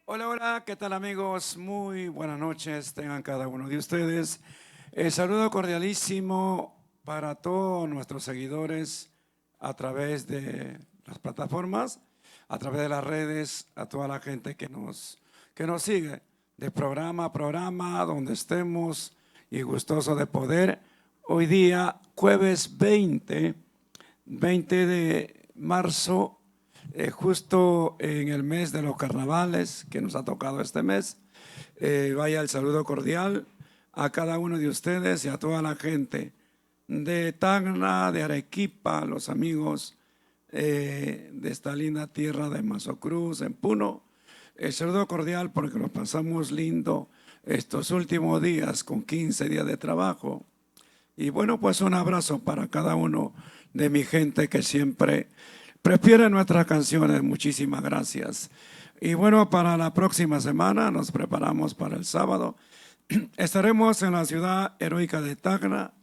Hola, hola, ¿qué tal amigos? Muy buenas noches tengan cada uno de ustedes. Saludo cordialísimo para todos nuestros seguidores a través de las plataformas, a través de las redes, a toda la gente que nos sigue de programa a programa, donde estemos y gustoso de poder. Hoy día, jueves 20 de marzo, justo en el mes de los carnavales que nos ha tocado este mes. Vaya el saludo cordial a cada uno de ustedes y a toda la gente de Tacna, de Arequipa, los amigos de esta linda tierra de Mazocruz, en Puno. El saludo cordial porque lo pasamos lindo estos últimos días con 15 días de trabajo. Y bueno, pues un abrazo para cada uno de mi gente que siempre prefiere nuestras canciones. Muchísimas gracias. Y bueno, para la próxima semana nos preparamos para el sábado. Estaremos en la ciudad heroica de Tacna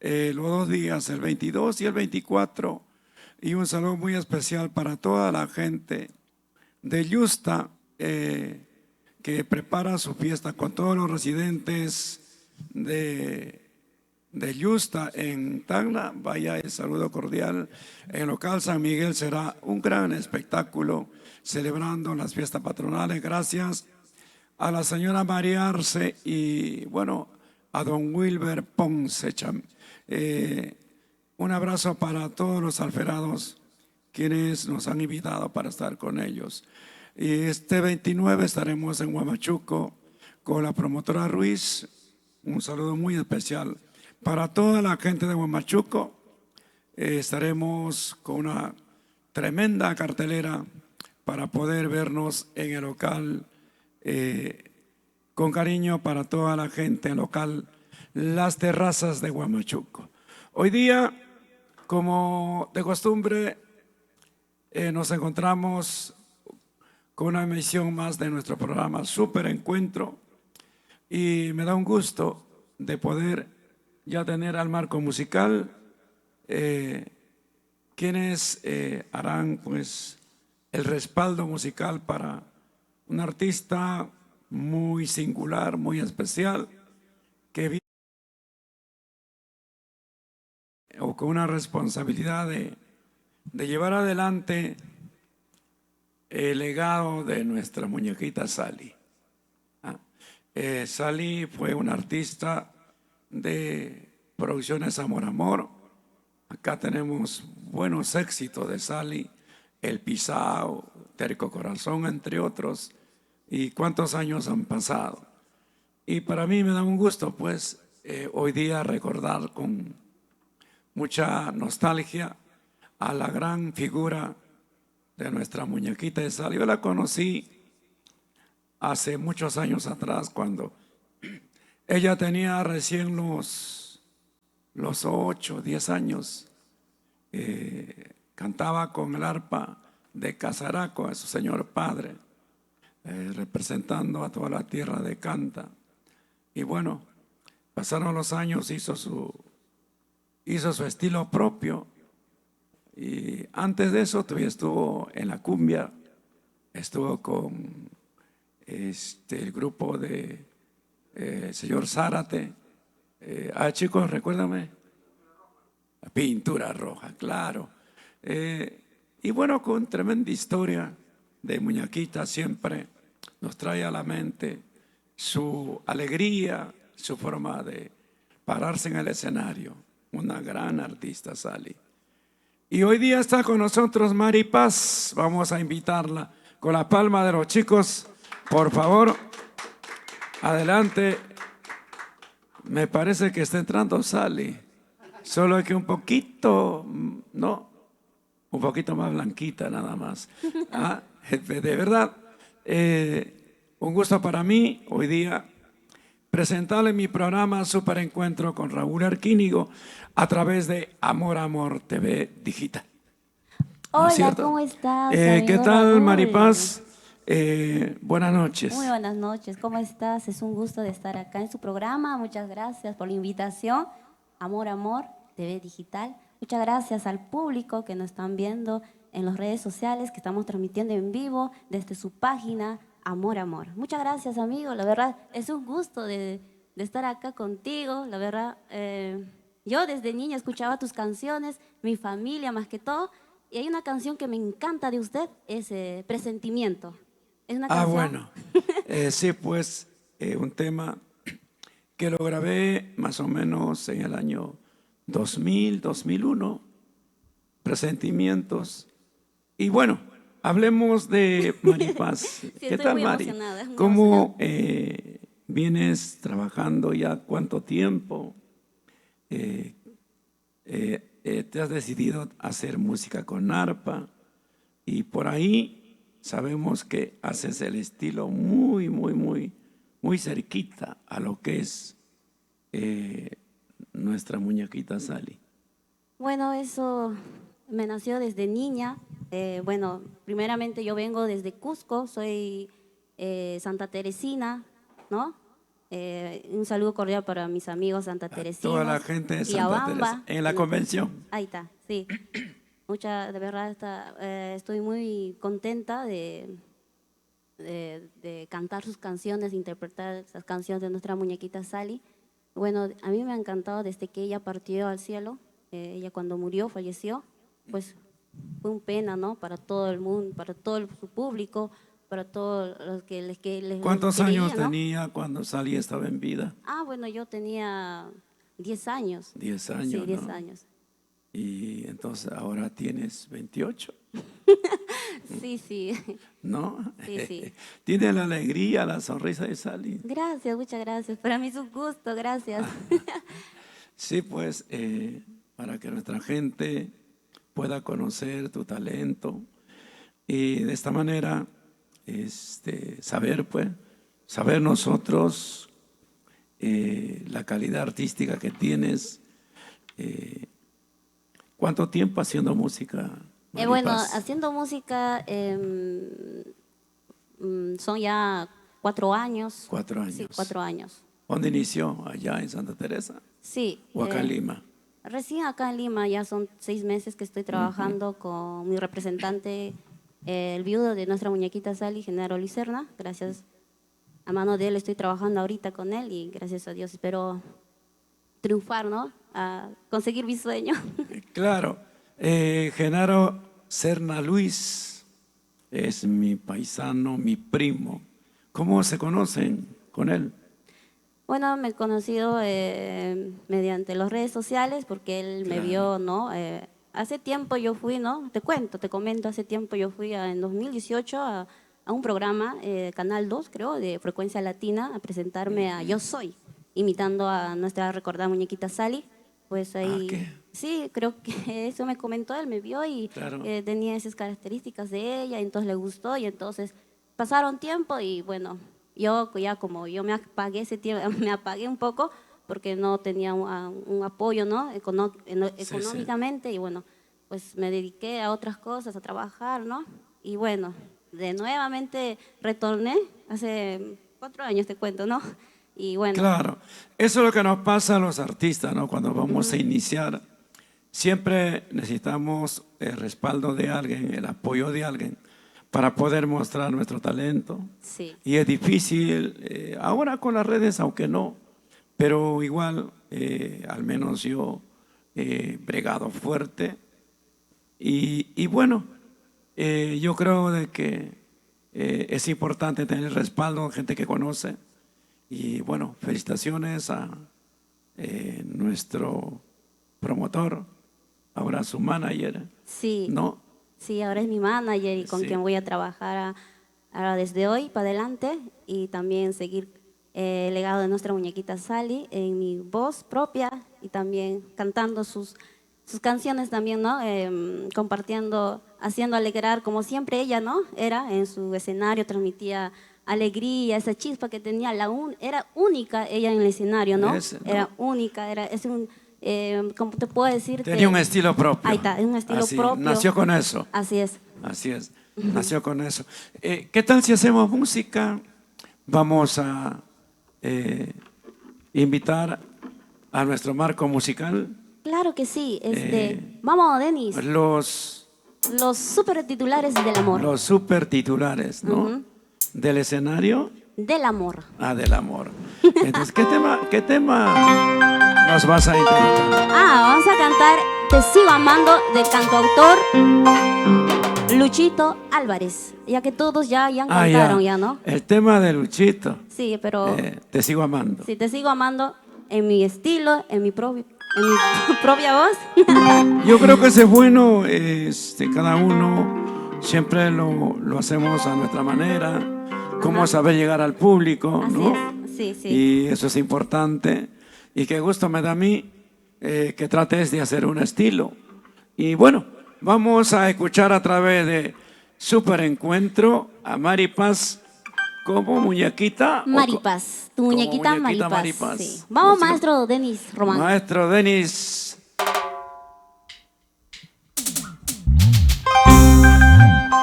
los 2 días, el 22 y el 24. Y un saludo muy especial para toda la gente de Yusta que prepara su fiesta con todos los residentes de Yusta en Tacna. Vaya el saludo cordial. En el local San Miguel será un gran espectáculo celebrando las fiestas patronales. Gracias a la señora María Arce y bueno, a don Wilber Ponce. Un abrazo para todos los alferados quienes nos han invitado para estar con ellos. Y este 29 estaremos en Huamachuco con la promotora Ruiz. Un saludo muy especial para toda la gente de Huamachuco. Estaremos con una tremenda cartelera para poder vernos en el local, con cariño para toda la gente local, Las Terrazas de Huamachuco. Hoy día, como de costumbre, nos encontramos con una emisión más de nuestro programa Super Encuentro y me da un gusto de poder ya tener al marco musical quienes harán pues el respaldo musical para un artista muy singular, muy especial, que viene o con una responsabilidad de llevar adelante el legado de nuestra muñequita Sally. Sally fue una artista de Producciones Amor Amor. Acá tenemos buenos éxitos de Sally, El Pisao, Terco Corazón, entre otros. ¿Y cuántos años han pasado? Y para mí me da un gusto, pues, hoy día recordar con mucha nostalgia a la gran figura de nuestra muñequita de Sally. Yo la conocí hace muchos años atrás, cuando ella tenía recién los 8, 10 años. Cantaba con el arpa de Casaraco a su señor padre, representando a toda la tierra de Canta. Y bueno, pasaron los años, hizo su estilo propio. Y antes de eso todavía estuvo en la cumbia, estuvo con el grupo de señor Zárate. Chicos, recuérdame. La Pintura Roja, claro. Y bueno, con tremenda historia de muñequita, siempre nos trae a la mente su alegría, su forma de pararse en el escenario. Una gran artista, Sally. Y hoy día está con nosotros Mari Paz. Vamos a invitarla con la palma de los chicos. Por favor, adelante. Me parece que está entrando Sally. Solo que un poquito, no, un poquito más blanquita nada más. De verdad, un gusto para mí hoy día presentarle mi programa Super Encuentro con Raúl Arquínigo a través de Amor Amor TV Digital. ¿No es Hola, cierto? ¿cómo estás, ¿Qué amigo tal, Raúl? Maripaz? Buenas Muy noches. buenas noches, ¿cómo estás? Es un gusto de estar acá en su programa. Muchas gracias por la invitación. Amor, Amor, TV Digital. Muchas gracias al público que nos están viendo en las redes sociales, que estamos transmitiendo en vivo desde su página Amor, amor. Muchas gracias, amigo. La verdad, es un gusto de estar acá contigo. La verdad, yo desde niña escuchaba tus canciones, mi familia más que todo. Y hay una canción que me encanta de usted, es Presentimiento. Es una Ah, canción. bueno. Sí, pues un tema que lo grabé más o menos en el año 2000, 2001, Presentimientos. Y bueno, hablemos de Maripaz. Sí, ¿Qué estoy tal, muy Mari? emocionada, muy emocionada. ¿Cómo vienes trabajando ya cuánto tiempo? Eh, ¿Te has decidido hacer música con arpa? Y por ahí sabemos que haces el estilo muy, muy, muy, muy cerquita a lo que es nuestra muñequita Sally. Bueno, eso me nació desde niña. Bueno, primeramente yo vengo desde Cusco, soy Santa Teresina, ¿no? Un saludo cordial para mis amigos Santa A toda la Teresinos, gente de Santa Teresa, Riobamba. en la convención. Ahí está, sí. De verdad, estoy muy contenta de cantar sus canciones, de interpretar esas canciones de nuestra muñequita Sally. Bueno, a mí me ha encantado desde que ella partió al cielo, ella cuando murió, falleció, pues fue un pena, ¿no? Para todo el mundo, para todo su público, para todos los ¿Cuántos que años veían, ¿no? tenía cuando Sally estaba en vida? Ah, bueno, yo tenía 10 años. 10 Sí, años, 10 ¿no? años. Y entonces ahora tienes 28, Sí, sí, ¿no? sí, sí. Tiene la alegría, la sonrisa de Sally. Gracias, muchas gracias. Para mí es un gusto, gracias. Sí, pues para que nuestra gente pueda conocer tu talento y de esta manera saber, pues, saber nosotros la calidad artística que tienes. ¿Cuánto tiempo haciendo música, Bueno, Maripaz? haciendo música son ya 4 años. 4 Sí, años. 4 años. ¿Dónde inició? ¿Allá en Santa Teresa Sí. o acá en Lima? Recién acá en Lima ya son 6 meses que estoy trabajando con mi representante, el viudo de nuestra muñequita Sally, Genaro Licerna. Gracias a mano de él estoy trabajando ahorita con él y gracias a Dios espero triunfar, ¿no? A conseguir mi sueño. Claro, Genaro Serna Luis es mi paisano, mi primo. ¿Cómo se conocen con él? Bueno, me he conocido mediante las redes sociales porque él me Claro. vio, ¿no? Hace tiempo yo fui, ¿no? Te comento, hace tiempo yo fui en 2018 a un programa, Canal 2, creo, de Frecuencia Latina, a presentarme a Yo Soy, imitando a nuestra recordada muñequita Sally. Pues ahí, ¿qué? sí, creo que eso me comentó, él me vio y Claro. tenía esas características de ella, entonces le gustó y entonces pasaron tiempo y bueno, yo ya como yo me apagué ese tiempo, me apagué un poco porque no tenía un apoyo, ¿no? Sí. Económicamente y bueno, pues me dediqué a otras cosas, a trabajar, ¿no? Y bueno, de nuevamente retorné hace 4 años, te cuento, ¿no? Y bueno, Claro, eso es lo que nos pasa a los artistas, ¿no? Cuando vamos a iniciar, siempre necesitamos el respaldo de alguien, el apoyo de alguien para poder mostrar nuestro talento. sí. Y es difícil, ahora con las redes, aunque no, pero igual, al menos yo he bregado fuerte. Y bueno, yo creo de que es importante tener el respaldo de gente que conoce. Y bueno, felicitaciones a nuestro promotor, ahora su manager, Sí, ¿no? sí, ahora es mi manager y con Sí. quien voy a trabajar ahora desde hoy para adelante y también seguir el legado de nuestra muñequita Sally en mi voz propia y también cantando sus canciones también, ¿no? Compartiendo, haciendo alegrar como siempre ella, ¿no? Era en su escenario, transmitía alegría, esa chispa que tenía, era única ella en el escenario, ¿no? Ese, ¿no? Era única, ¿cómo te puedo decir? Tenía un estilo propio. Ahí está, es un estilo Así, propio. nació con eso. Así es. Así es, nació con eso. ¿Qué tal si hacemos música? Vamos a invitar a nuestro marco musical Claro que sí. Vamos, Denis. los Los super titulares del amor. super titulares, ¿no? ¿Del escenario? Del amor. Ah, del amor. Entonces, qué tema nos vas a interpretar? Vamos a cantar Te sigo amando de cantautor Luchito Álvarez. Ya que todos ya cantaron, ya, ¿no? El tema de Luchito. Sí, pero Te sigo amando. sí, te sigo amando en mi estilo, en mi propia voz. Yo creo que eso es bueno, cada uno siempre lo hacemos a nuestra manera, cómo saber llegar al público, Así ¿no? es, sí, sí. Y eso es importante. Y qué gusto me da a mí que trates de hacer un estilo. Y bueno, vamos a escuchar a través de Super Encuentro a Maripaz como muñequita. Maripaz, tu como muñequita Maripaz. Maripaz. Sí. Vamos, Pues, maestro Denis Román. Maestro Denis.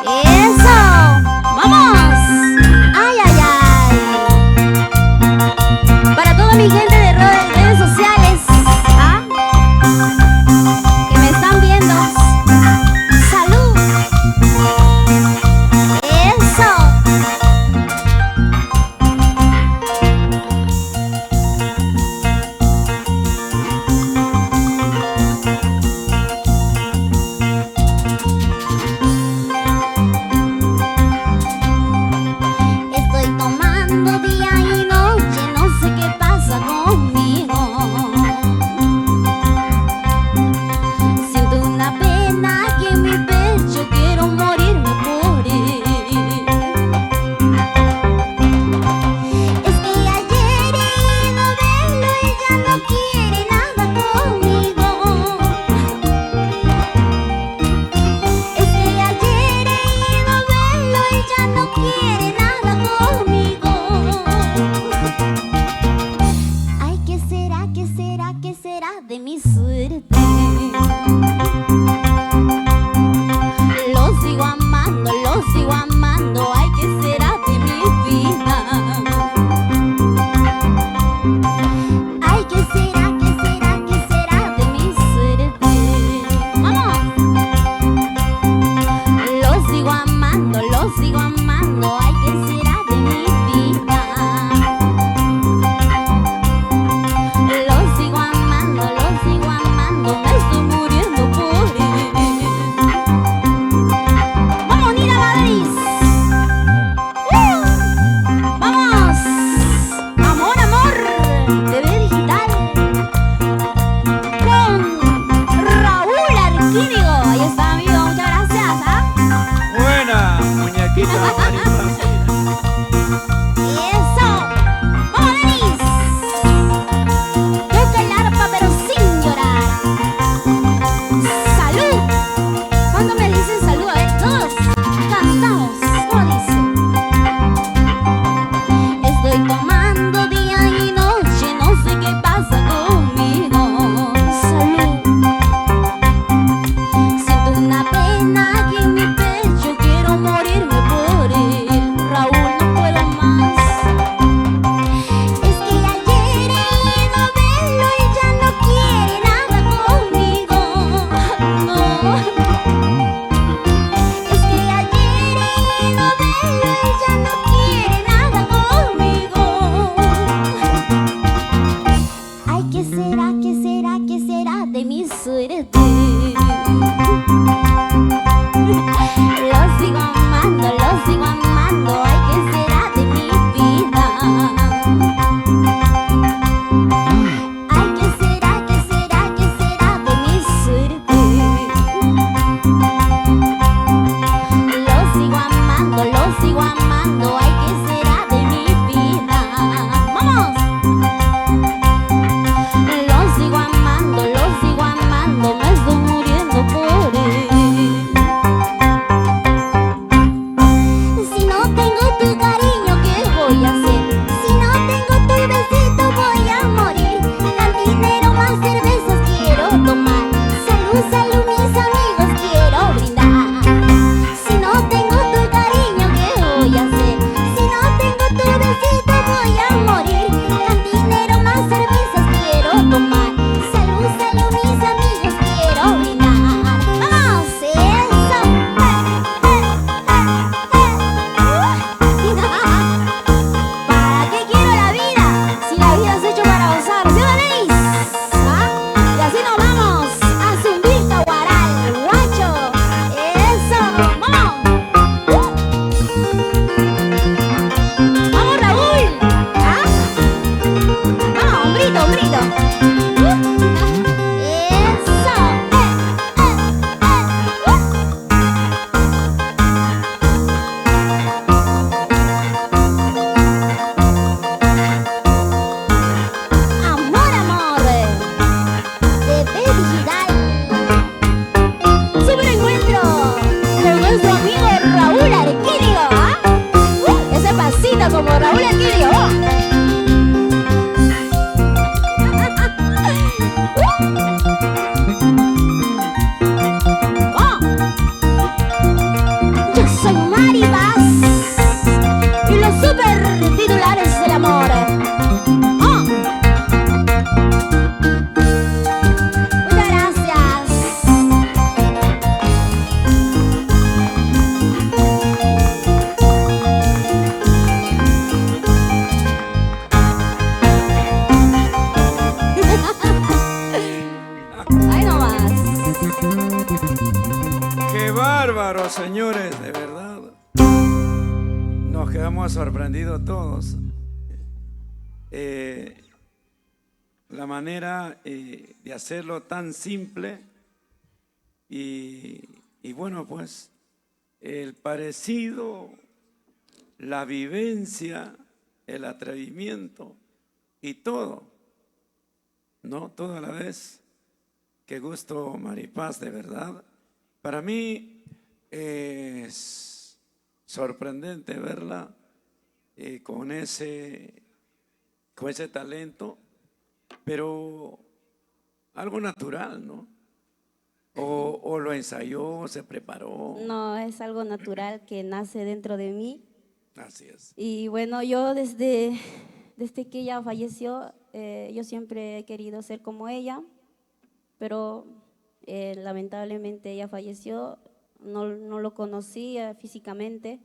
¡Eso! ¡Vamos! ¡Ay, ay, ay! Para toda mi gente de redes sociales, ¿ah? Que me están viendo. ¡Salud! ¡Eso! Estoy tomando día y noche, no sé qué pasa conmigo. Siento una pena aquí en mi pecho, quiero morirme por él. Es que ayer he ido a verlo y ya no quiere nada conmigo. Es que ayer he ido a verlo y ya no quiere nada conmigo. Ay, ¿qué será, qué será, qué será de mi suerte? Lo sigo amando, ay, ¿qué será de mi vida? Ay, ¿qué será, qué será, qué será de mi suerte? ¡Vamos! Lo sigo amando, ay, ¿qué será de mi vida? Lo sigo amando, me estoy muriendo por él. ¡Vamos, Nina Madrid! ¡Vamos! Amor, amor, TV digital con Raúl Arquínigo. Ahí está, amigo, muchas gracias, ¿ah? Buena muñequita Maripaz. ¡Eso! ¡Vamos, Denis! Toca el arpa pero sin llorar. ¡Salud! ¿Cuándo me dicen salud? A ver, todos cantamos. ¿Cómo dice? Estoy tomando día y noche, no sé qué pasa conmigo. Salud. Siento una pena aquí en mi pecho, quiero morirme por él. Raúl, no puedo más. Es que ayer he ido a verlo y ya no quiere nada conmigo. No. Es que ayer he ido a verlo y ya no quiere nada conmigo. Ay, ¿qué será, qué será, qué será de mi suerte? Lo sigo amando, ay, ¿qué será de mi vida? Ay, ¿qué será, qué será, qué será de mi suerte? Lo sigo amando, ay, ¿qué será de mi vida? ¡Vamos! Lo sigo amando, me estoy muriendo por él. bárbaro, señores, de verdad. Nos quedamos sorprendidos todos. La manera de hacerlo tan simple y bueno, pues el parecido, la vivencia, el atrevimiento y todo, ¿no? Todo a la vez. Qué gusto, Maripaz, de verdad. Para mí es sorprendente verla con ese talento, pero algo natural, ¿no? O lo ensayó, se preparó. No, es algo natural que nace dentro de mí. Así es. Y bueno, yo desde que ella falleció, yo siempre he querido ser como ella, pero lamentablemente ella falleció, no lo conocía físicamente.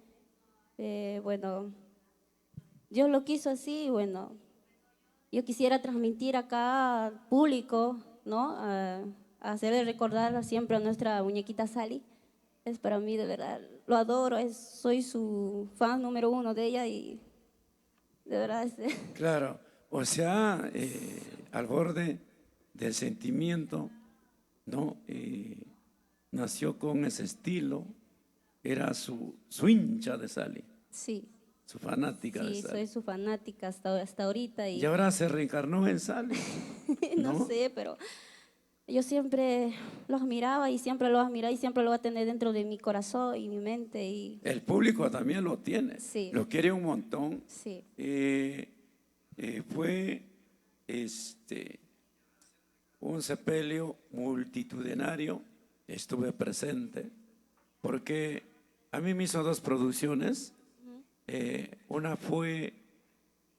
Bueno, Dios lo quiso así y bueno, yo quisiera transmitir acá al público, ¿no? A hacerle recordar siempre a nuestra muñequita Sally. Es para mí, de verdad, lo adoro, soy su fan número 1 de ella y de verdad Claro, o sea, al borde del sentimiento, ¿no? Nació con ese estilo, era su hincha de Sally, sí, su fanática de sí, Sally. soy su fanática hasta ahorita Y y ahora se reencarnó en Sally, no ¿no? sé, pero yo siempre los admiraba y siempre los admiré y siempre lo voy a tener dentro de mi corazón y mi mente y El público también lo tiene, sí, lo quiere un montón. sí, Fue un sepelio multitudinario, estuve presente, porque a mí me hizo 2 producciones. Una fue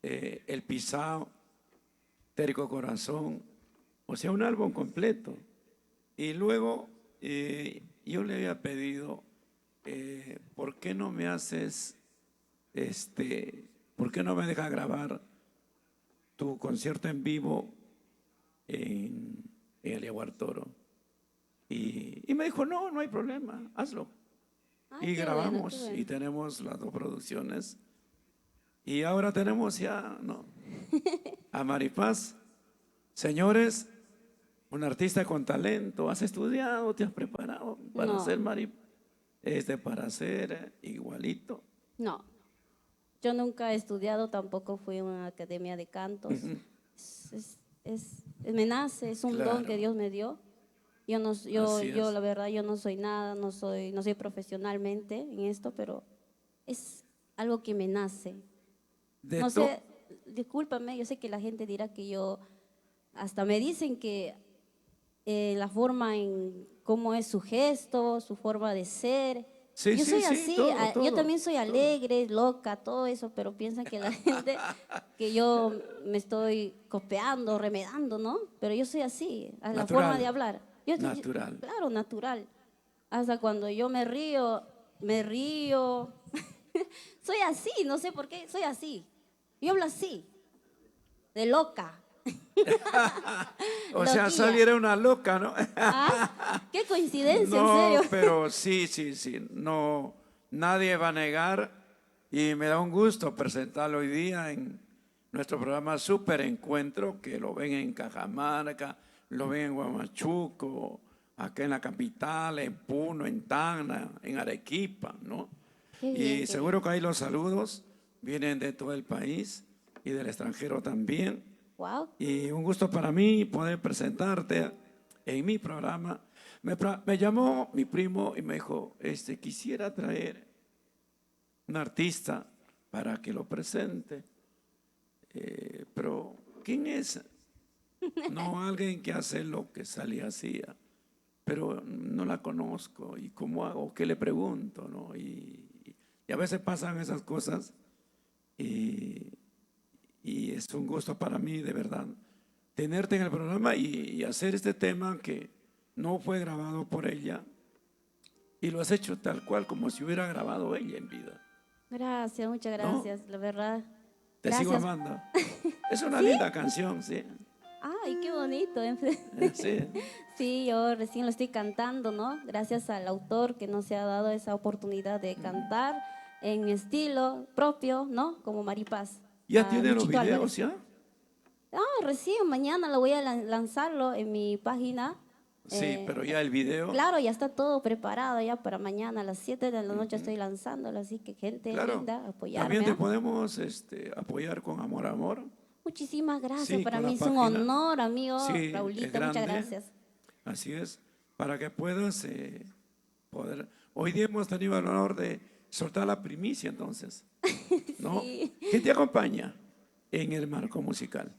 El Pisao, Térico Corazón, o sea, un álbum completo. Y luego yo le había pedido, ¿por qué no me haces, por qué no me dejas grabar tu concierto en vivo en el Yaguar Toro? Y me dijo, no hay problema, hazlo. ay, Y qué bueno, grabamos qué bueno. y tenemos las 2 producciones. Y ahora tenemos ya, ¿no? A Maripaz. Señores, un artista con talento, ¿has estudiado, te has preparado para No, ser para ser igualito? no, yo nunca he estudiado, tampoco fui a una academia de cantos. Me nace, es un don que Claro, Dios me dio. Yo no, así yo es. la verdad, yo no soy nada, no soy profesionalmente en esto, pero es algo que me nace. De No to- sé, discúlpame, yo sé que la gente dirá que yo, hasta me dicen que la forma en cómo es su gesto, su forma de ser. Sí, Yo sí, soy sí, así, todo, yo todo, también soy todo. alegre, loca, todo eso, pero piensan que la gente, que yo me estoy copiando, remedando, ¿no? Pero yo soy así, a la forma de Natural, hablar. natural. Claro, natural. Hasta cuando yo me río, me río. Soy así, no sé por qué, soy así. Yo hablo así, de loca, O sea, loquilla. saliera una loca, ¿no? ¿Ah? Qué coincidencia, en No, serio. pero sí, no, nadie va a negar y me da un gusto presentarlo hoy día en nuestro programa Super Encuentro, que lo ven en Cajamarca, lo ven en Huamachuco, acá en la capital, en Puno, en Tacna, en Arequipa, ¿no? Qué bien, Y qué seguro bien. que ahí los saludos vienen de todo el país y del extranjero también. Wow. Y un gusto para mí poder presentarte en mi programa. Me llamó mi primo y me dijo, quisiera traer un artista para que lo presente. Pero, ¿quién es? No, alguien que hace lo que Sally hacía, pero no la conozco. ¿Y cómo hago? ¿Qué le pregunto? ¿No? Y a veces pasan esas cosas y, y es un gusto para mí, de verdad, tenerte en el programa y hacer este tema que no fue grabado por ella y lo has hecho tal cual como si hubiera grabado ella en vida, Gracias, muchas ¿no? gracias, la verdad. Te sigo Gracias. amando. Es una ¿Sí? linda canción, sí. Ay, qué bonito. Sí. Sí, yo recién lo estoy cantando, ¿no? Gracias al autor que nos ha dado esa oportunidad de cantar en mi estilo propio, ¿no? Como Maripaz. ¿Ya a tiene los Luchito videos Álvarez. ya? Ah, recién, mañana lo voy a lanzarlo en mi página. Sí, pero ya el video. Claro, ya está todo preparado ya para mañana a las 7 de la noche estoy lanzándolo, así que gente Claro. linda, apoyarme. También te ¿ah? podemos apoyar con Amor Amor. Muchísimas gracias, Sí, para con la mí es un página. honor, amigo Sí, es Raulito, grande. muchas gracias. Así es, para que puedas poder. Hoy día hemos tenido el honor de soltar la primicia, entonces, ¿no? Sí. ¿Quién te acompaña en el marco musical?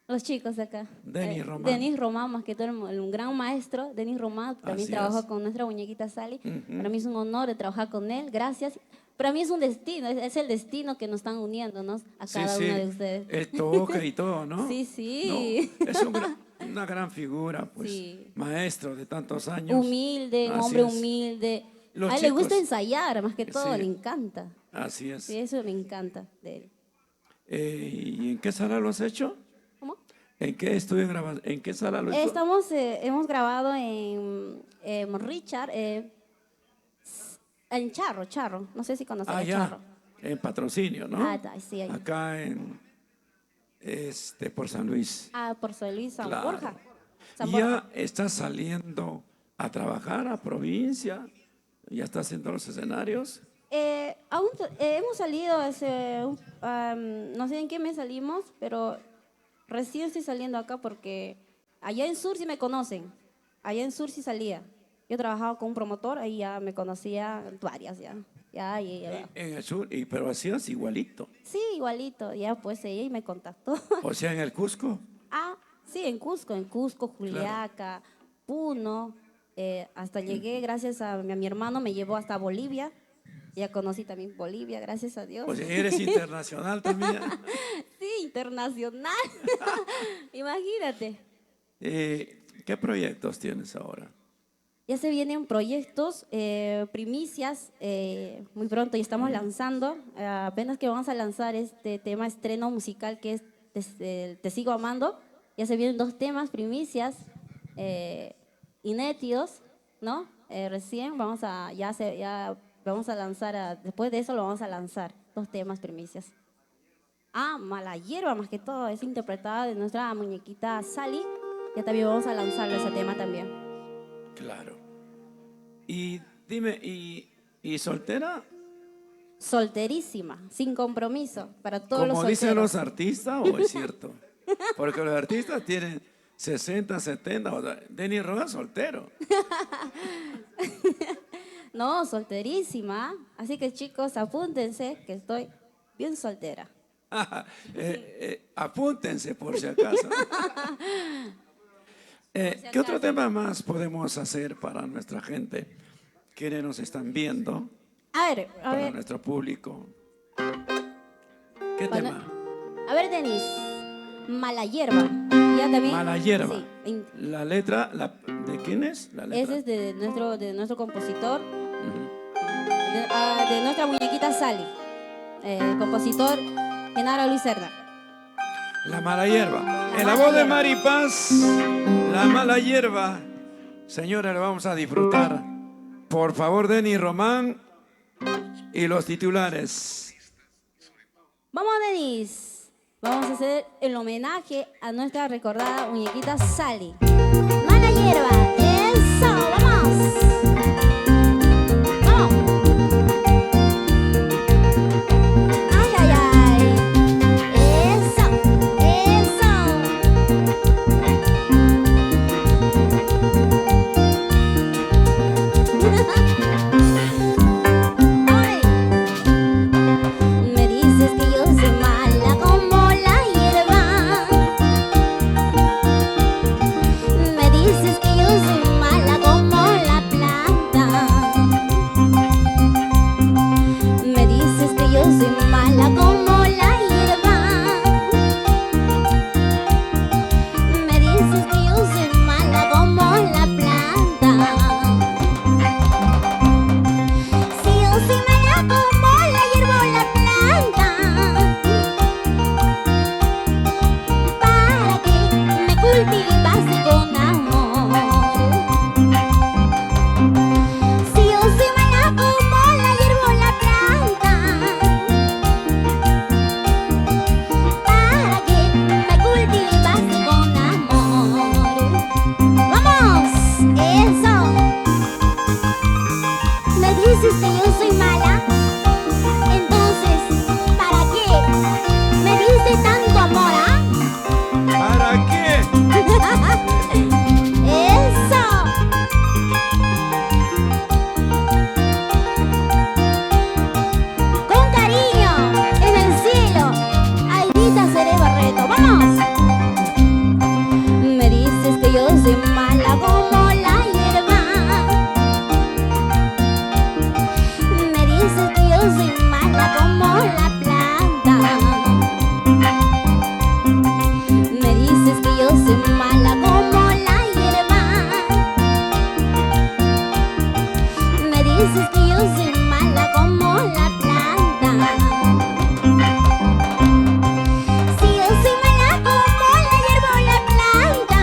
Los chicos de acá. Denis Román. Denis Román, más que todo, un gran maestro. Denis Román también Así trabajó es. con nuestra muñequita Sally. Ujú. Para mí es un honor de trabajar con él, gracias. Para mí es un destino, es el destino que nos están uniéndonos a Sí, cada sí, uno de ustedes. él toca y todo, ¿no? Sí, sí. No, es una gran figura, pues, Sí. maestro de tantos años. Humilde, un Así hombre es. humilde. Los A él le gusta chicos- ensayar, más que todo, Sí. le encanta. Así es. Sí, eso me encanta de él. ¿Y en qué sala lo has hecho? ¿Cómo? ¿En qué estudio grabas? ¿En qué sala lo has hecho? Hemos grabado en Richard, en Charro, no sé si conoces a Ya, Charro. en Patrocinio, ¿no? Sí, ahí. Acá por San Luis. Por San Luis, San Claro. Borja. San ¿Y Borja. ya estás saliendo a trabajar a provincia? ¿Ya estás haciendo los escenarios? Hemos salido no sé en qué mes salimos, pero recién estoy saliendo acá porque allá en Sur sí me conocen. Allá en Sur sí salía. Yo trabajaba con un promotor, ahí ya me conocía varias ya. Ya. En el sur, pero hacías igualito. Sí, igualito. Ya pues ella y me contactó. O sea, en el Cusco. Sí, en Cusco, Juliaca, Puno. Hasta llegué, gracias a mi hermano, me llevó hasta Bolivia. Ya conocí también Bolivia, gracias a Dios. O sea, eres internacional también. Sí, internacional. Imagínate. ¿Qué proyectos tienes ahora? Ya se vienen proyectos, primicias, muy pronto ya estamos lanzando, apenas que vamos a lanzar este tema estreno musical que es Te Sigo Amando. Ya se vienen 2 temas, primicias, inéditos, ¿no? Recién ya vamos a lanzar, después de eso lo vamos a lanzar, 2 temas, primicias. Mala Hierba, más que todo, es interpretada de nuestra muñequita Sally. Ya también vamos a lanzarlo ese tema también. Claro. Y dime, ¿y soltera? Solterísima, sin compromiso, para todos los Como dicen solteros. los artistas, ¿o es cierto? Porque los artistas tienen 60, 70, o sea, Denis Román soltero. No, solterísima. Así que chicos, apúntense que estoy bien soltera. Apúntense por si acaso. ¿Qué otro tema más podemos hacer para nuestra gente? Quienes nos están viendo, A para ver, nuestro público. ¿Qué Bueno, tema? a ver, Denis. Mala Hierba. Ya también. Mala Hierba. Sí, La letra, ¿de quién es? La letra. ese es de nuestro compositor, de nuestra muñequita Sally. Compositor Genaro Luis Cerda. La Mala Hierba. En la Mala voz de Hierba. Maripaz, La Mala Hierba. Señora, le vamos a disfrutar. Por favor, Denis Román y los titulares. Vamos, Denis. Vamos a hacer el homenaje a nuestra recordada muñequita Sally. Mala Hierba. Eso, vamos. Vamos. Ay, ay, ay. Eso, eso. Ay. Me dices que yo soy mala como la hierba. Me dices que yo soy mala como la hierba. Me dices que yo soy mala como la planta. Me dices que yo soy mala como la hierba. Me dices que yo soy mala como la planta. Si yo soy mala como la hierba o la planta,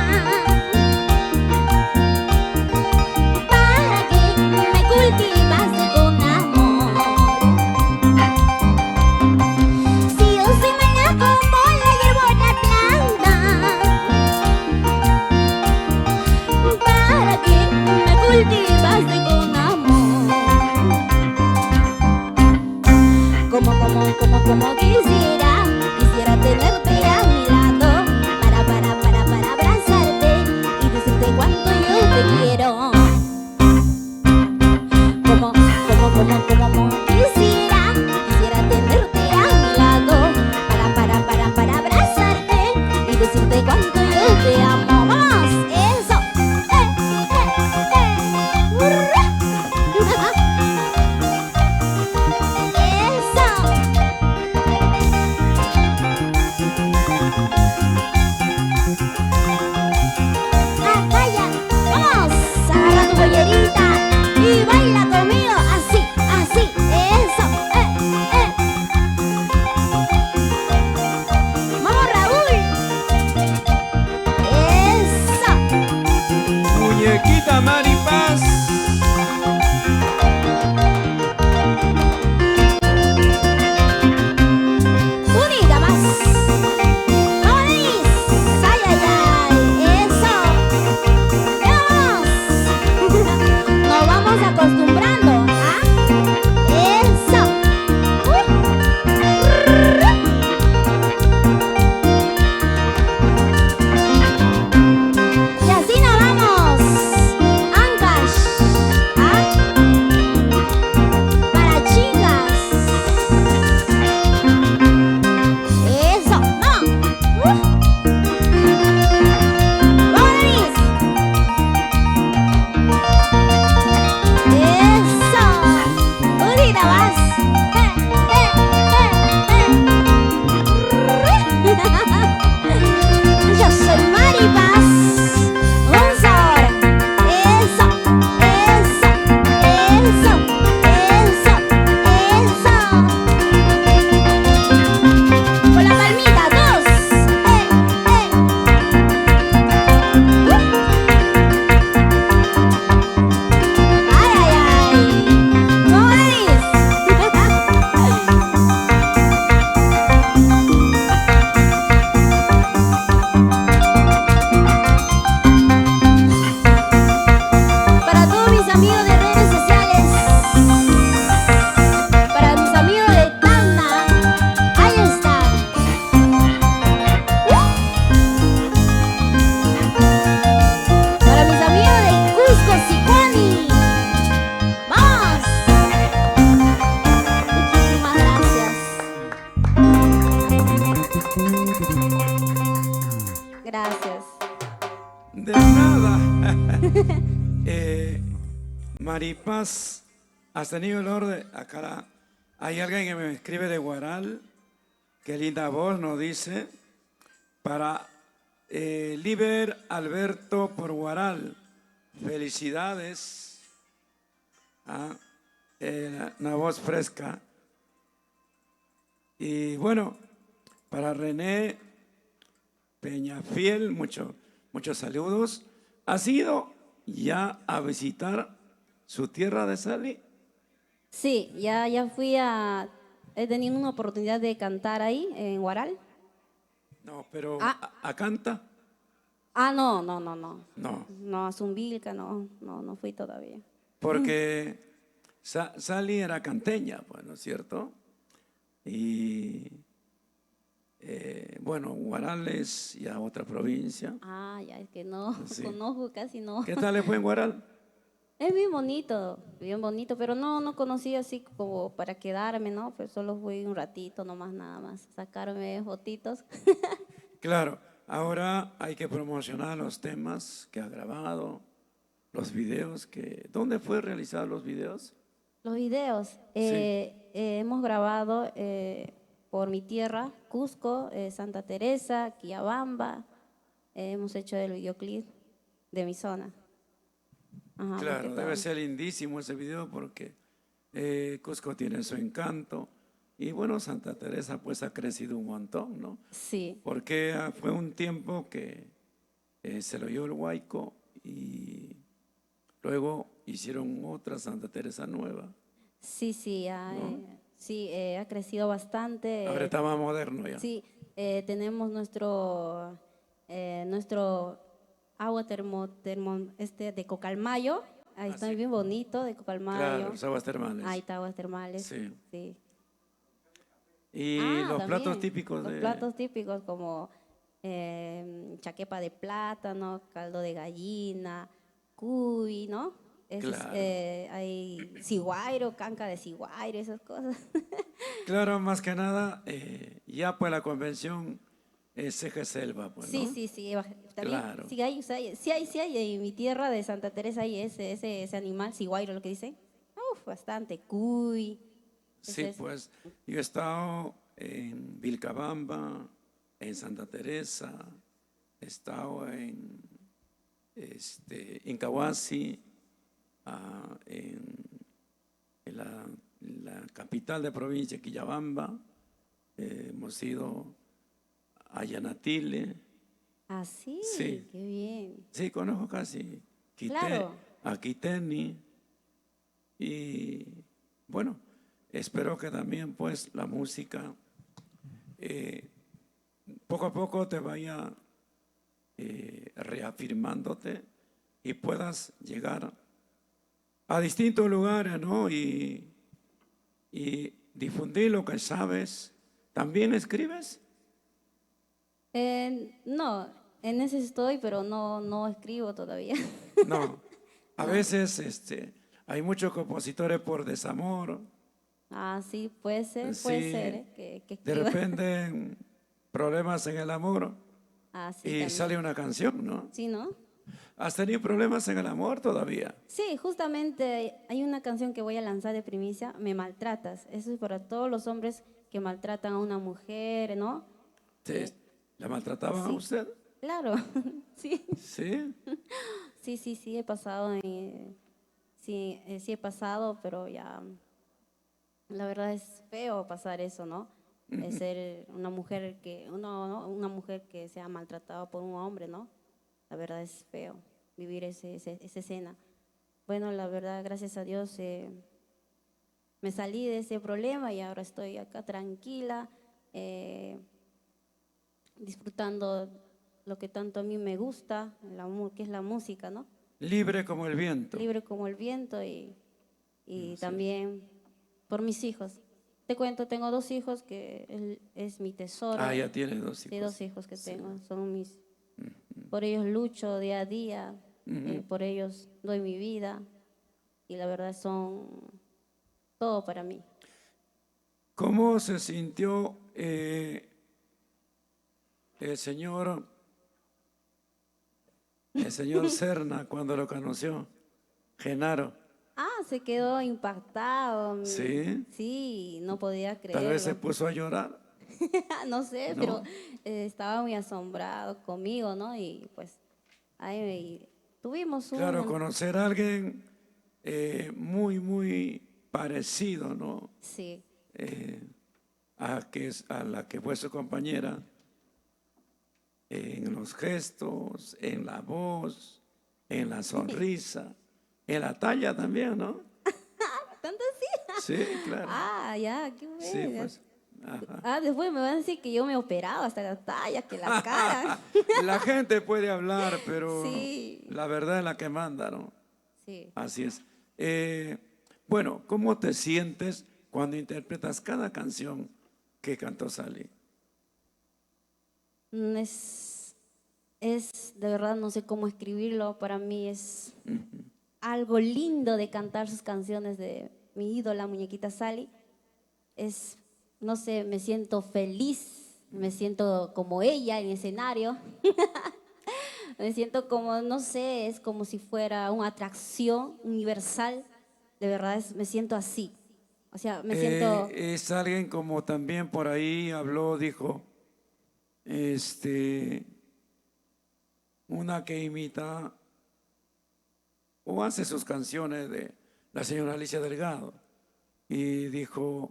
¿para qué me cultivaste con amor? Si yo soy mala como la hierba o la planta, ¿para qué me cultivaste con amor? Como quisiera tenerte a mi lado para abrazarte y decirte cuánto yo te quiero. Como quisiera tenerte a mi lado para abrazarte y decirte cuánto yo te amo. ¡Vamos! ¡Eso! ¡Hurra! ¡Eso! Calla, vamos, agarra tu pollerita y baila conmigo, así, así, eso, vamos Raúl, eso, Muñequita Maripaz. unita más, vamos Denise, ay, ay, ay, eso, vamos, nos vamos acostumbrando, ¿ah? Eso, y así nos vamos, Ancash, ¿ah? Para chicas, eso, vamos, vamos Denise, eso, unita más, yo soy Maripaz, un sabor, eso, eso, eso, eso, eso, con la palmita, dos, ay, ay, ay, ¿cómo Denise? Para todos mis amigos de redes sociales, para mis amigos de Tacna, ahí está. Para mis amigos de Cusco, Sicuani, vamos. Muchísimas gracias. Gracias. De nada. Maripaz, has tenido el orden. Acá hay alguien que me escribe de Guaral. Qué linda voz nos dice. Para Liber Alberto por Guaral. Felicidades. Una voz fresca. Y bueno, para René Peñafiel, muchos saludos. ¿Has ido ya a visitar su tierra de Sali? Sí, ya fui he tenido una oportunidad de cantar ahí en Guaral. No, pero Ah. ¿a canta? No. No, No, a Zumbilca, no fui todavía. porque Sali era canteña, pues, ¿no es cierto? Y bueno, Guaral es ya otra provincia. Ya es que no Sí. conozco casi no. ¿Qué tal le fue en Guaral? Es bien bonito, pero no conocí así como para quedarme, ¿no? Pues solo fui un ratito nomás, nada más, sacarme fotitos. Claro, Ahora hay que promocionar los temas que ha grabado, los videos que... ¿Dónde fue realizado los videos? Los videos Sí. hemos grabado por mi tierra, Cusco, Santa Teresa, Quillabamba. Hemos hecho el videoclip de mi zona. Ajá, más que Claro, todo. debe ser lindísimo ese video porque Cusco tiene su encanto y bueno, Santa Teresa pues ha crecido un montón, ¿no? Sí, Porque fue un tiempo que se lo dio el Huayco y luego hicieron otra Santa Teresa nueva, sí, sí, ¿no? sí, ha crecido bastante. Ahora está más moderno ya. Sí, tenemos nuestro agua de Cocalmayo. Ahí está Así, bien bonito, de claro, Cocalmayo. las aguas Hay termales. aguas termales, Sí. sí. Y Ah, los platos también, típicos los de... platos típicos como chaquepa de plátano, caldo de gallina, cuy, ¿no? Claro. Hay ciguayro, canca de ciguayro, esas cosas. Claro, más que nada, ya pues la convención es Eje Selva, pues, Sí, ¿no? sí, sí. También Claro. sí hay, o sea, sí hay en mi tierra de Santa Teresa hay ese animal, ciguayro, lo que dicen. Uf, bastante, cuy. Sí, Ese es. pues yo he estado en Vilcabamba, en Santa Teresa, he estado en Incahuasi, en la capital de provincia, Quillabamba, hemos ido a Yanatile, Ah, sí, sí, qué bien. sí, conozco casi Claro. A Quiteni y bueno, espero que también pues la música eh, poco a poco te vaya reafirmándote y puedas llegar a distintos lugares, ¿no? Y difundir lo que sabes. ¿También escribes? No, en ese estoy, pero no escribo todavía. No. A No. veces hay muchos compositores por desamor, Ah, sí, puede ser, sí, que de escriba. repente problemas en el amor Ah, sí, y sale también. una canción, ¿no? Sí, ¿no? ¿Has tenido problemas en el amor todavía? Sí, justamente hay una canción que voy a lanzar de primicia, Me maltratas. Eso es para todos los hombres que maltratan a una mujer, ¿no? ¿Te- Eh, ¿La maltrataban a sí, usted? claro, sí, Sí. sí, he pasado, sí he pasado, pero ya, la verdad es feo pasar eso, ¿no? Ser una mujer ¿no? Una mujer que sea maltratada por un hombre, ¿no? La verdad es feo vivir esa escena. Bueno, la verdad, gracias a Dios, me salí de ese problema y ahora estoy acá tranquila, eh, disfrutando lo que tanto a mí me gusta, que es la música, ¿no? Libre como el viento. Libre como el viento y Así es. también por mis hijos. Te cuento, tengo dos hijos que él es mi tesoro, Ah, ya tiene dos sí, dos hijos. hijos que Sí. tengo, por ellos lucho día a día, Ujú. por ellos doy mi vida y la verdad son todo para mí. ¿Cómo se sintió el señor Serna cuando lo conoció? Genaro. Ah, se quedó impactado. Sí. Sí, no podía Tal vez se creerlo. puso a llorar, No sé, pero ¿no? estaba muy asombrado conmigo, ¿no? Y pues ahí tuvimos Claro, un... conocer a alguien muy, muy parecido, ¿no? Sí, Eh, a la que fue su compañera en los gestos, en la voz, en la sonrisa, en la talla también, ¿no? tanto así. Sí, claro. Ah, ya, qué Sí, bueno. pues. Ajá. Ah, después me van a decir que yo me he operado hasta la talla, que la cara. La gente puede hablar, pero Sí, la verdad es la que manda, ¿no? sí. Así es. Eh, bueno, ¿cómo te sientes cuando interpretas cada canción que cantó Sally? Mm, de verdad, no sé cómo escribirlo. Para mí es algo lindo de cantar sus canciones de mi ídola, muñequita Sally. Es, no sé, me siento feliz Me siento como ella en el escenario. Me siento como, no sé, es como si fuera una atracción universal. De verdad, me siento así. O sea, me siento... Es alguien como también por ahí habló, dijo, una que imita o hace sus canciones de la señora Alicia Delgado. Y dijo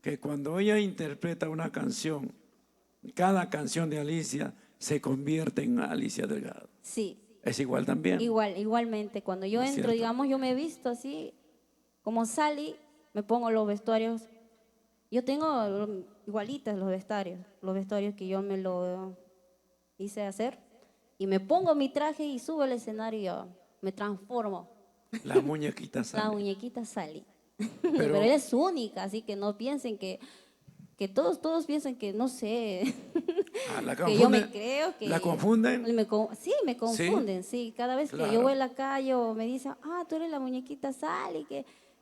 que cuando ella interpreta una canción, cada canción de Alicia se convierte en Alicia Delgado. Sí. Es igual también. Igualmente. Cuando yo ¿Es entro, cierto? digamos, yo me he visto así, como Sally, me pongo los vestuarios. Yo tengo igualitas los vestuarios que yo me lo hice hacer. Y me pongo mi traje y subo al escenario y yo me transformo. La muñequita La sale. muñequita Sally. Pero- Pero ella es única, así que no piensen que todos piensan que, no sé, La que yo me confunden. creo que... ¿La confunden? Sí, me confunden, sí. Cada vez que Claro. yo voy a la calle o me dicen, tú eres la muñequita Sally,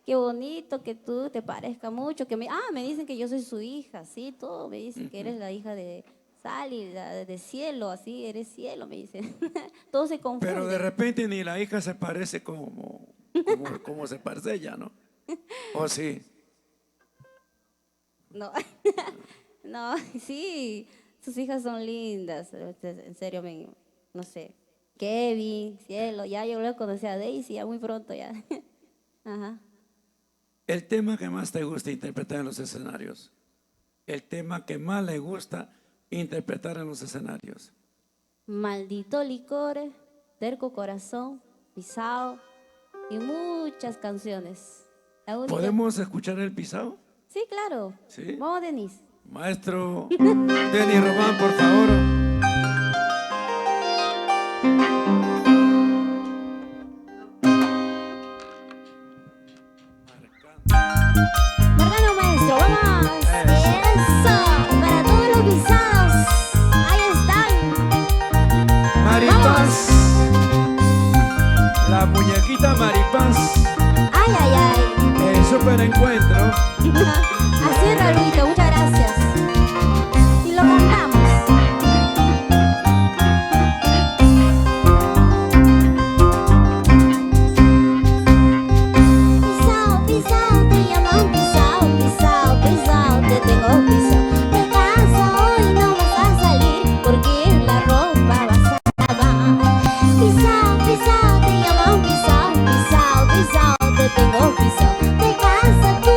qué bonito que tú te parezca mucho. Me dicen que yo soy su hija, sí, todo. Me dicen que eres la hija de Sally, de cielo, así, eres cielo, me dicen. Todos se confunden. Pero de repente ni la hija se parece como se parece ella, ¿no? ¿O sí? No, no, sí, sus hijas son lindas, en serio, no sé. Kevin, Cielo, ya yo lo conocí a Daisy, ya muy pronto ya. Ajá. El tema que más te gusta interpretar en los escenarios. El tema que más le gusta interpretar en los escenarios. Maldito licor, terco corazón, pisado y muchas canciones. La única- ¿Podemos escuchar el pisado? Sí, claro. Sí. Vamos, Denise. Maestro Denis Román, por favor. Marcano, maestro, vamos. Eso, para todos los pisados. Ahí están. Maripaz. La muñequita Maripaz. Ay, ay, ay. El super encuentro. Así es, Raulito, muchas gracias. Y lo cantamos. Pisao, pisao, te llaman pisao, pisao, pisao, te tengo pisao. De casa hoy no vas a salir porque la ropa vas a lavar. Pisao, pisao, te llaman pisao, pisao, pisao, te tengo pisao. De casa tú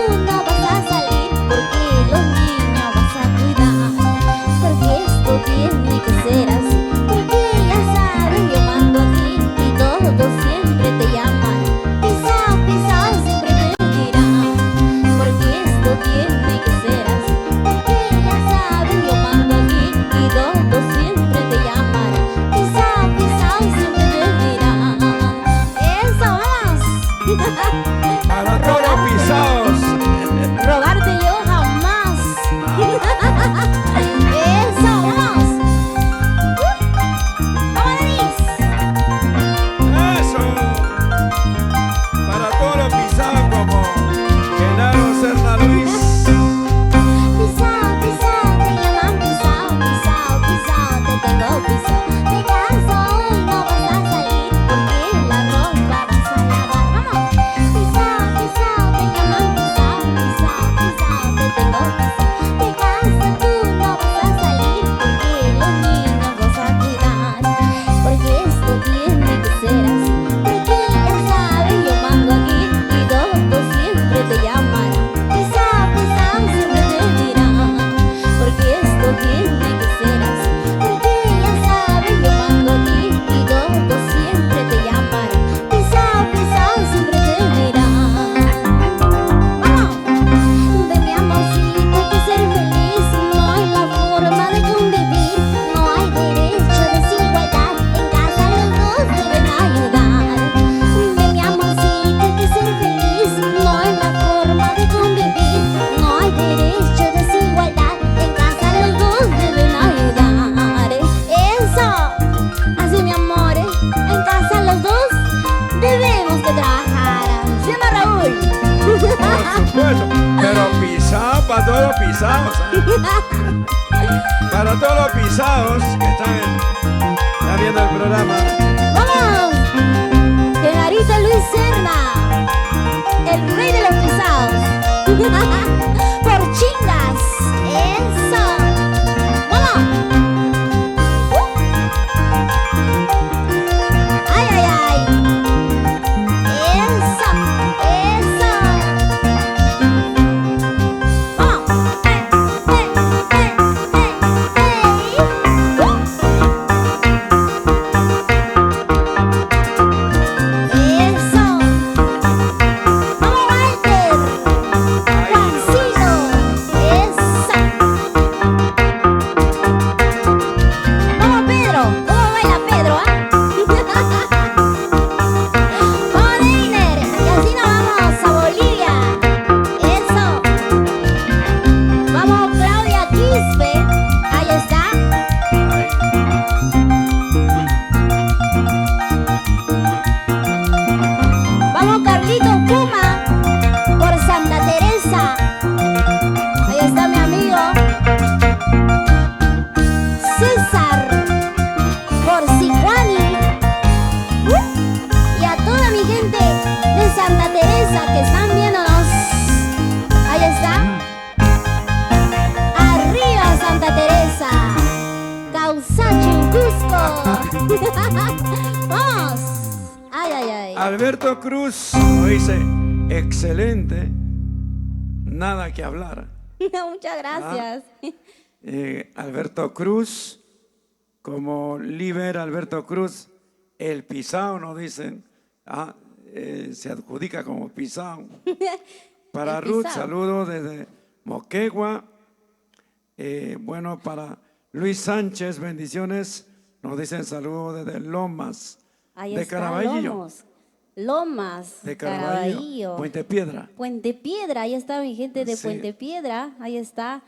para todos los pisados. Para todos los pisados que están viendo el programa. ¡Vamos! Genarito Luis Serna, el rey de los pisados. Por chingas. Eso. ¡Vamos! ¡Ay, ay, ay! Eso. Eso. ¡Vamos! Eso. ¡Vamos, Walter! Juancito. Esa. Vamos, Pedro. ¿Cómo baila Pedro, ah? Vamos, Deiner. Y así nos vamos a Bolivia. Eso. Vamos, Claudia Quispe. Ahí está. Vamos, Carlito Puma. Por Santa Teresa. Ahí está mi amigo. César. Por Sicuani. Y a toda mi gente de Santa Teresa que están viéndonos. Ahí está. Arriba Santa Teresa. Causacho, Cusco. Vamos. Ay, ay, ay. Alberto Cruz nos dice, excelente, nada que hablar. Muchas gracias. Alberto Cruz, como Liber Alberto Cruz, el pisao nos dicen, se adjudica como pisao. Para El Ruth, pisao. saludos desde Moquegua. Bueno, para Luis Sánchez, bendiciones, nos dicen saludos desde Lomas, Ahí de está, Caraballo, Lomas, de Caraballo, Caraballo. Puente Piedra. Puente Piedra, ahí está mi gente de Sí. Puente Piedra, ahí está.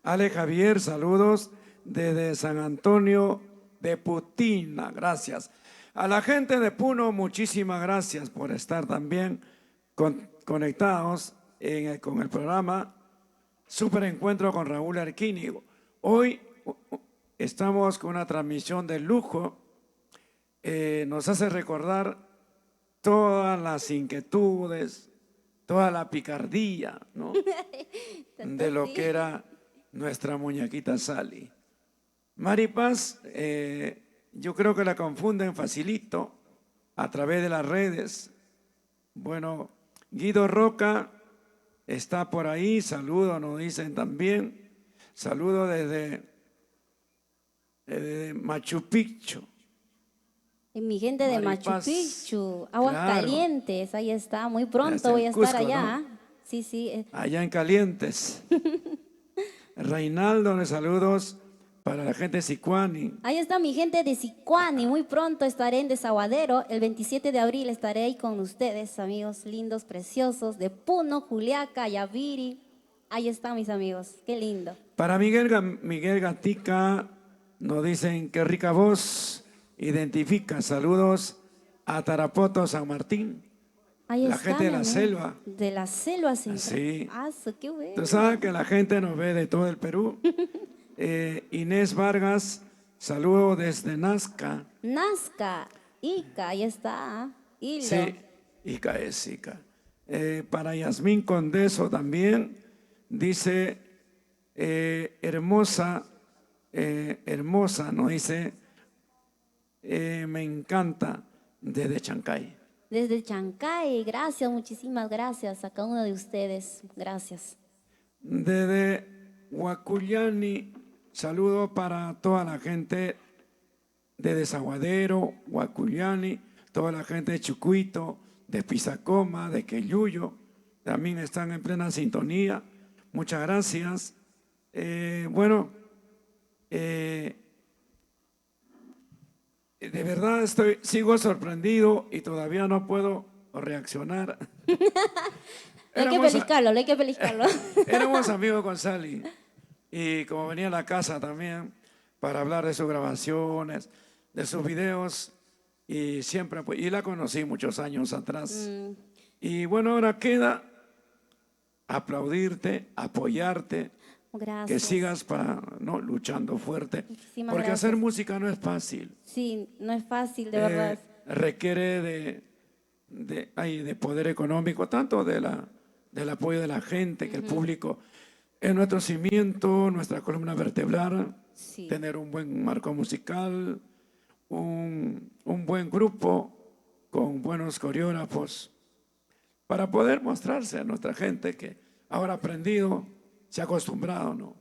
Ale Javier, saludos desde San Antonio de Putina, gracias. A la gente de Puno, muchísimas gracias por estar también conectados con el programa Super Encuentro con Raúl Arquínigo. Hoy estamos con una transmisión de lujo, nos hace recordar todas las inquietudes, toda la picardía, ¿no? De lo que era nuestra muñequita Sally. Maripaz, yo creo que la confunden facilito a través de las redes. Bueno, Guido Roca está por ahí, saludo, nos dicen también. Saludo desde Machu Picchu. Y mi gente de Machu Maripaz, Picchu, Aguas claro. Calientes, ahí está. Muy pronto Hasta voy a en estar Cusco, allá. ¿no? Sí, sí. Allá en Calientes. Reinaldo, los saludos para la gente de Sicuani. Ahí está mi gente de Sicuani. Muy pronto estaré en Desaguadero. El 27 de abril estaré ahí con ustedes, amigos lindos, preciosos, de Puno, Juliaca, Yaviri. Ahí están mis amigos. Qué lindo. Para Miguel Gatica, nos dicen qué rica voz. Identifica, saludos a Tarapoto, San Martín. Ahí La está, gente de mi la amigo. selva. De la selva, sí. Sí. Qué bueno. Tú sabes que la gente nos ve de todo el Perú. Inés Vargas, saludo desde Nazca. Nazca, Ica, ahí está. Hilo. Sí, Ica es Ica. Para Yasmín Condeso también, dice hermosa, nos dice, me encanta desde Chancay. Desde Chancay, gracias, muchísimas gracias a cada uno de ustedes. Gracias. Desde Huacuyani, saludo para toda la gente de Desaguadero, Huacuyani, toda la gente de Chucuito, de Pisacoma, de Queyuyo, también están en plena sintonía. Muchas gracias. Bueno, de verdad sigo sorprendido y todavía no puedo reaccionar. Hay que pellizcarlo. Éramos amigos con Sally y como venía a la casa también para hablar de sus grabaciones, de sus videos y siempre, y la conocí muchos años atrás. Y bueno, ahora queda aplaudirte, apoyarte, que Gracias. sigas no, luchando fuerte, Muchísimas porque gracias. hacer música no es fácil. Sí, no es fácil, de verdad. Requiere de poder económico, tanto del apoyo de la gente, que el público es nuestro cimiento, nuestra columna vertebral, Sí. tener un buen marco musical, un buen grupo con buenos coreógrafos, para poder mostrarse a nuestra gente que ahora ha aprendido, se ha acostumbrado, ¿no?,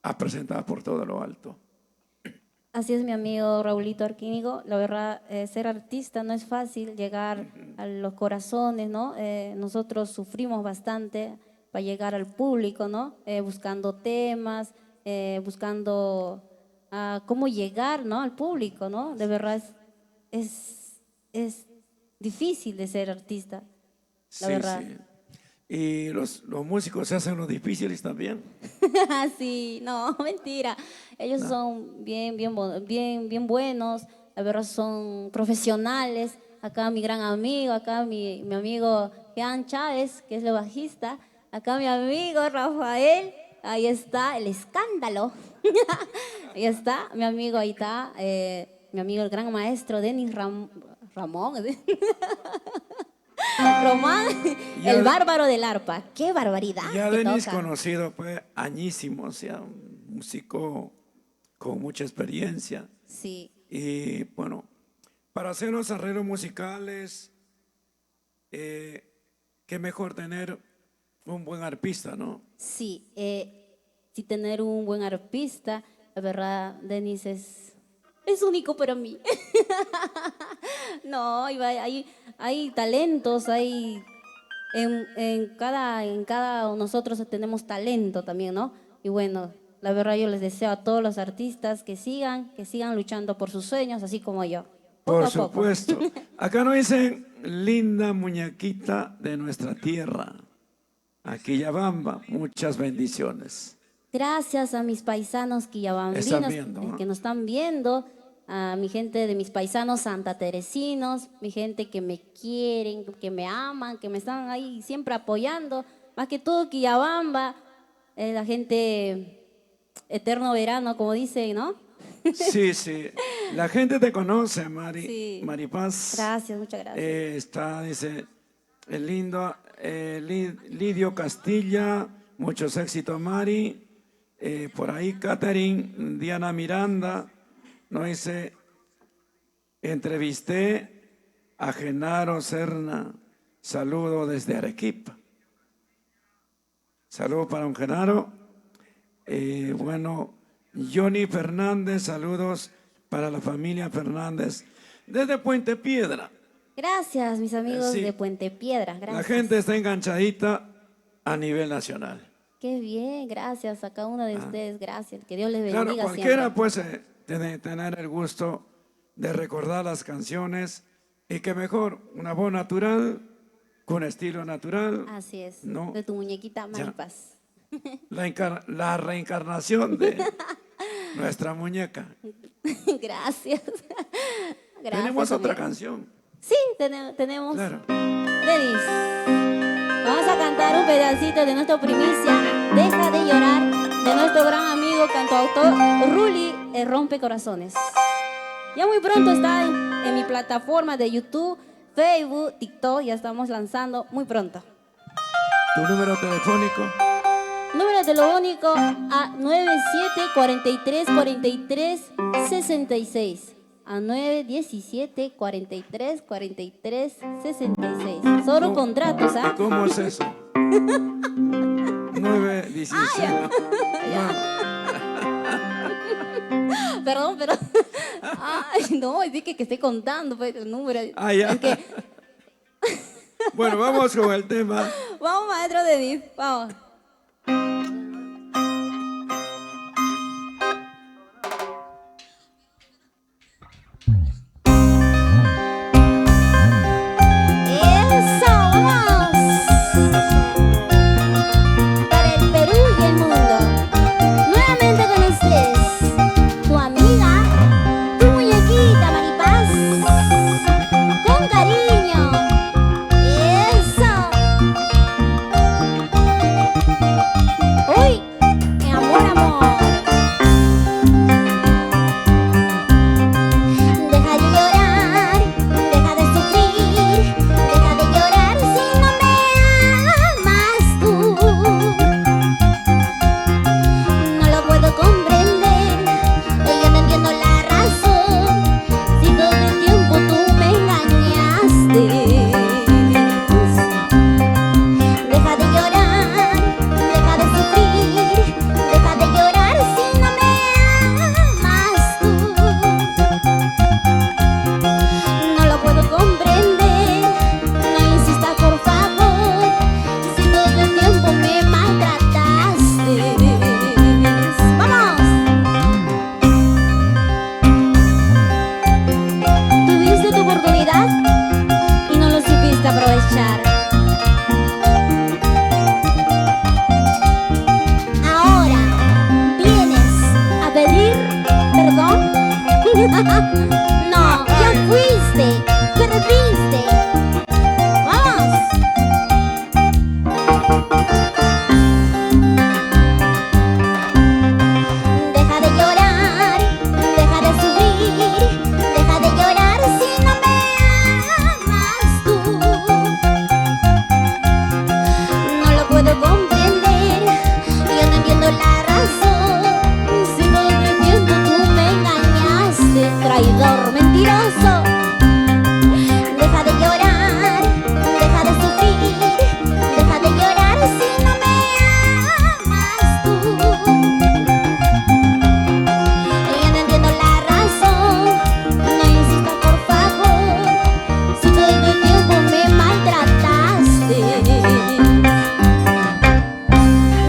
a presentar por todo lo alto. Así es, mi amigo Raulito Arquínigo. La verdad, ser artista no es fácil, llegar a los corazones, ¿no? Nosotros sufrimos bastante para llegar al público, ¿no? Buscando temas, buscando cómo llegar, ¿no?, al público, ¿no? De verdad es difícil de ser artista, la verdad. Sí. Y los músicos se hacen los difíciles también. Sí, no, mentira. Ellos son bien buenos, la verdad son profesionales. Acá mi gran amigo, acá mi amigo Jean Chávez, que es el bajista. Acá mi amigo Rafael, ahí está, el escándalo. Ahí está, mi amigo, ahí está, mi amigo el gran maestro Denis Ramón. Román, Ya- el bárbaro del arpa. ¡Qué barbaridad! Ya que Denis toca. conocido pues añísimos, ya un músico con mucha experiencia. Sí, Y bueno, para hacer los arreglos musicales, qué mejor tener un buen arpista, ¿no? sí. Sí, tener un buen arpista, la verdad, Denis es único para mí. No, hay talentos, en cada nosotros tenemos talento también, ¿no? Y bueno, la verdad yo les deseo a todos los artistas que sigan luchando por sus sueños, así como yo. Poco Por a poco. supuesto. Acá nos dicen linda muñequita de nuestra tierra, Quillabamba, muchas bendiciones. Gracias a mis paisanos quillabambinos Están viendo, ¿no? que nos están viendo, a mi gente de mis paisanos santateresinos, mi gente que me quieren, que me aman, que me están ahí siempre apoyando. Más que todo Quillabamba, la gente eterno verano, como dicen, ¿no? Sí, sí. La gente te conoce, Sí. Maripaz. Gracias, muchas gracias. Está, dice, el lindo Lidio Castilla, muchos éxitos, Mari. Por ahí, Catherine, Diana Miranda, nos dice, entrevisté a Genaro Serna, saludo desde Arequipa. Saludo para un Genaro. Bueno, Johnny Fernández, saludos para la familia Fernández desde Puente Piedra. Gracias, mis amigos sí. de Puente Piedra. Gracias. La gente está enganchadita a nivel nacional. Qué bien, gracias a cada uno de ustedes, gracias. Que Dios les bendiga Claro, cualquiera siempre. puede tener el gusto de recordar las canciones y que mejor, una voz natural, con estilo natural. Así es, No, de tu muñequita Maripaz. la reencarnación de nuestra muñeca. Gracias. Gracias. Tenemos otra amigo. canción. Sí, tenemos. Claro. Denis, vamos a cantar un pedacito de nuestra primicia, Deja de llorar, de nuestro gran amigo cantautor Ruli, el Rompecorazones. Ya muy pronto está en mi plataforma de YouTube, Facebook, TikTok, ya estamos lanzando muy pronto. Tu número telefónico. Número telefónico a 97-43-43-66. A 917-43-43-66. Solo contratos, ¿ah? ¿Y cómo es eso? 917. Perdón, pero. Ay, no, dije que estoy contando pues, el número. Ah, ya. Es que, Bueno, vamos con el tema. vamos, maestro Denis, vamos. ¡Eso! ¡Vamos! Para el Perú y el mundo. Nuevamente con ustedes. Tu amiga, tu muñequita Maripaz. Con cariño. ¡Eso! marchar. Ahora vienes a pedir perdón. No, ya fuiste, perdiste. Vamos. Deja de llorar, deja de sufrir, deja de llorar si no me amas tú. No lo puedo comprender, yo no entiendo la razón. Si todo el tiempo tú me engañaste, traidor, mentiroso. Deja de llorar, deja de sufrir, deja de llorar si no me amas tú. Yo no entiendo la razón, no insistas por favor, si todo el tiempo me maltrataste.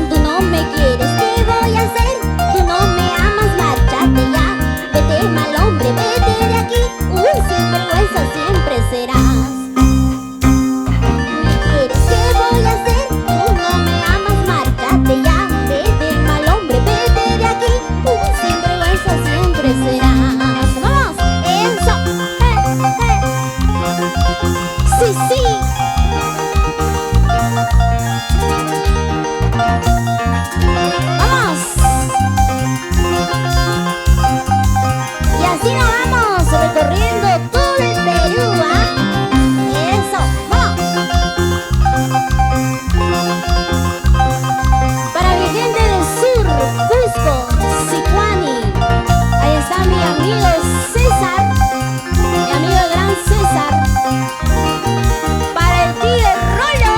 Tú no me quieres, ¿qué voy a hacer? Tú no me amas, márchate ya. Vete, mal hombre, vete de aquí. Sinvergüenza siempre serás. ¿Me quieres? ¿Qué voy a hacer? Tú no me amas, márchate ya. Vete, mal hombre, vete de aquí. Sinvergüenza siempre serás. ¡Vamos! ¡Eso! ¡Sí, sí! ¡Vamos! Y así nos vamos recorriendo todo el Perú, ¿ah? Eso, vamos. Para mi gente del sur, Cusco, Sicuani, ahí está mi amigo César, mi amigo el gran César. Para el tío Rolo,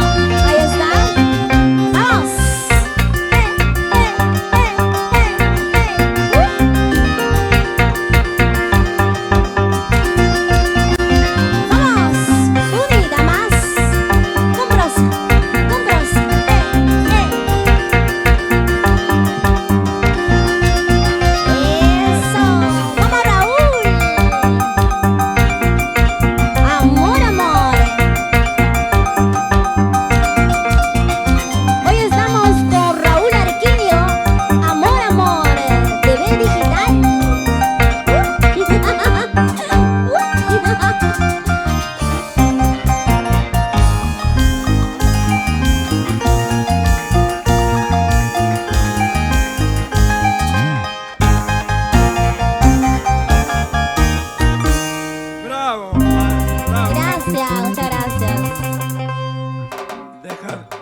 ahí está. Vamos. Vamos, unida más. Compros, compros. Eso. Vamos, Raúl. Amor, amor. Hoy estamos con Raúl Arquillo. Amor, amor. TV digital. Bravo, bravo. Gracias, muchas gracias.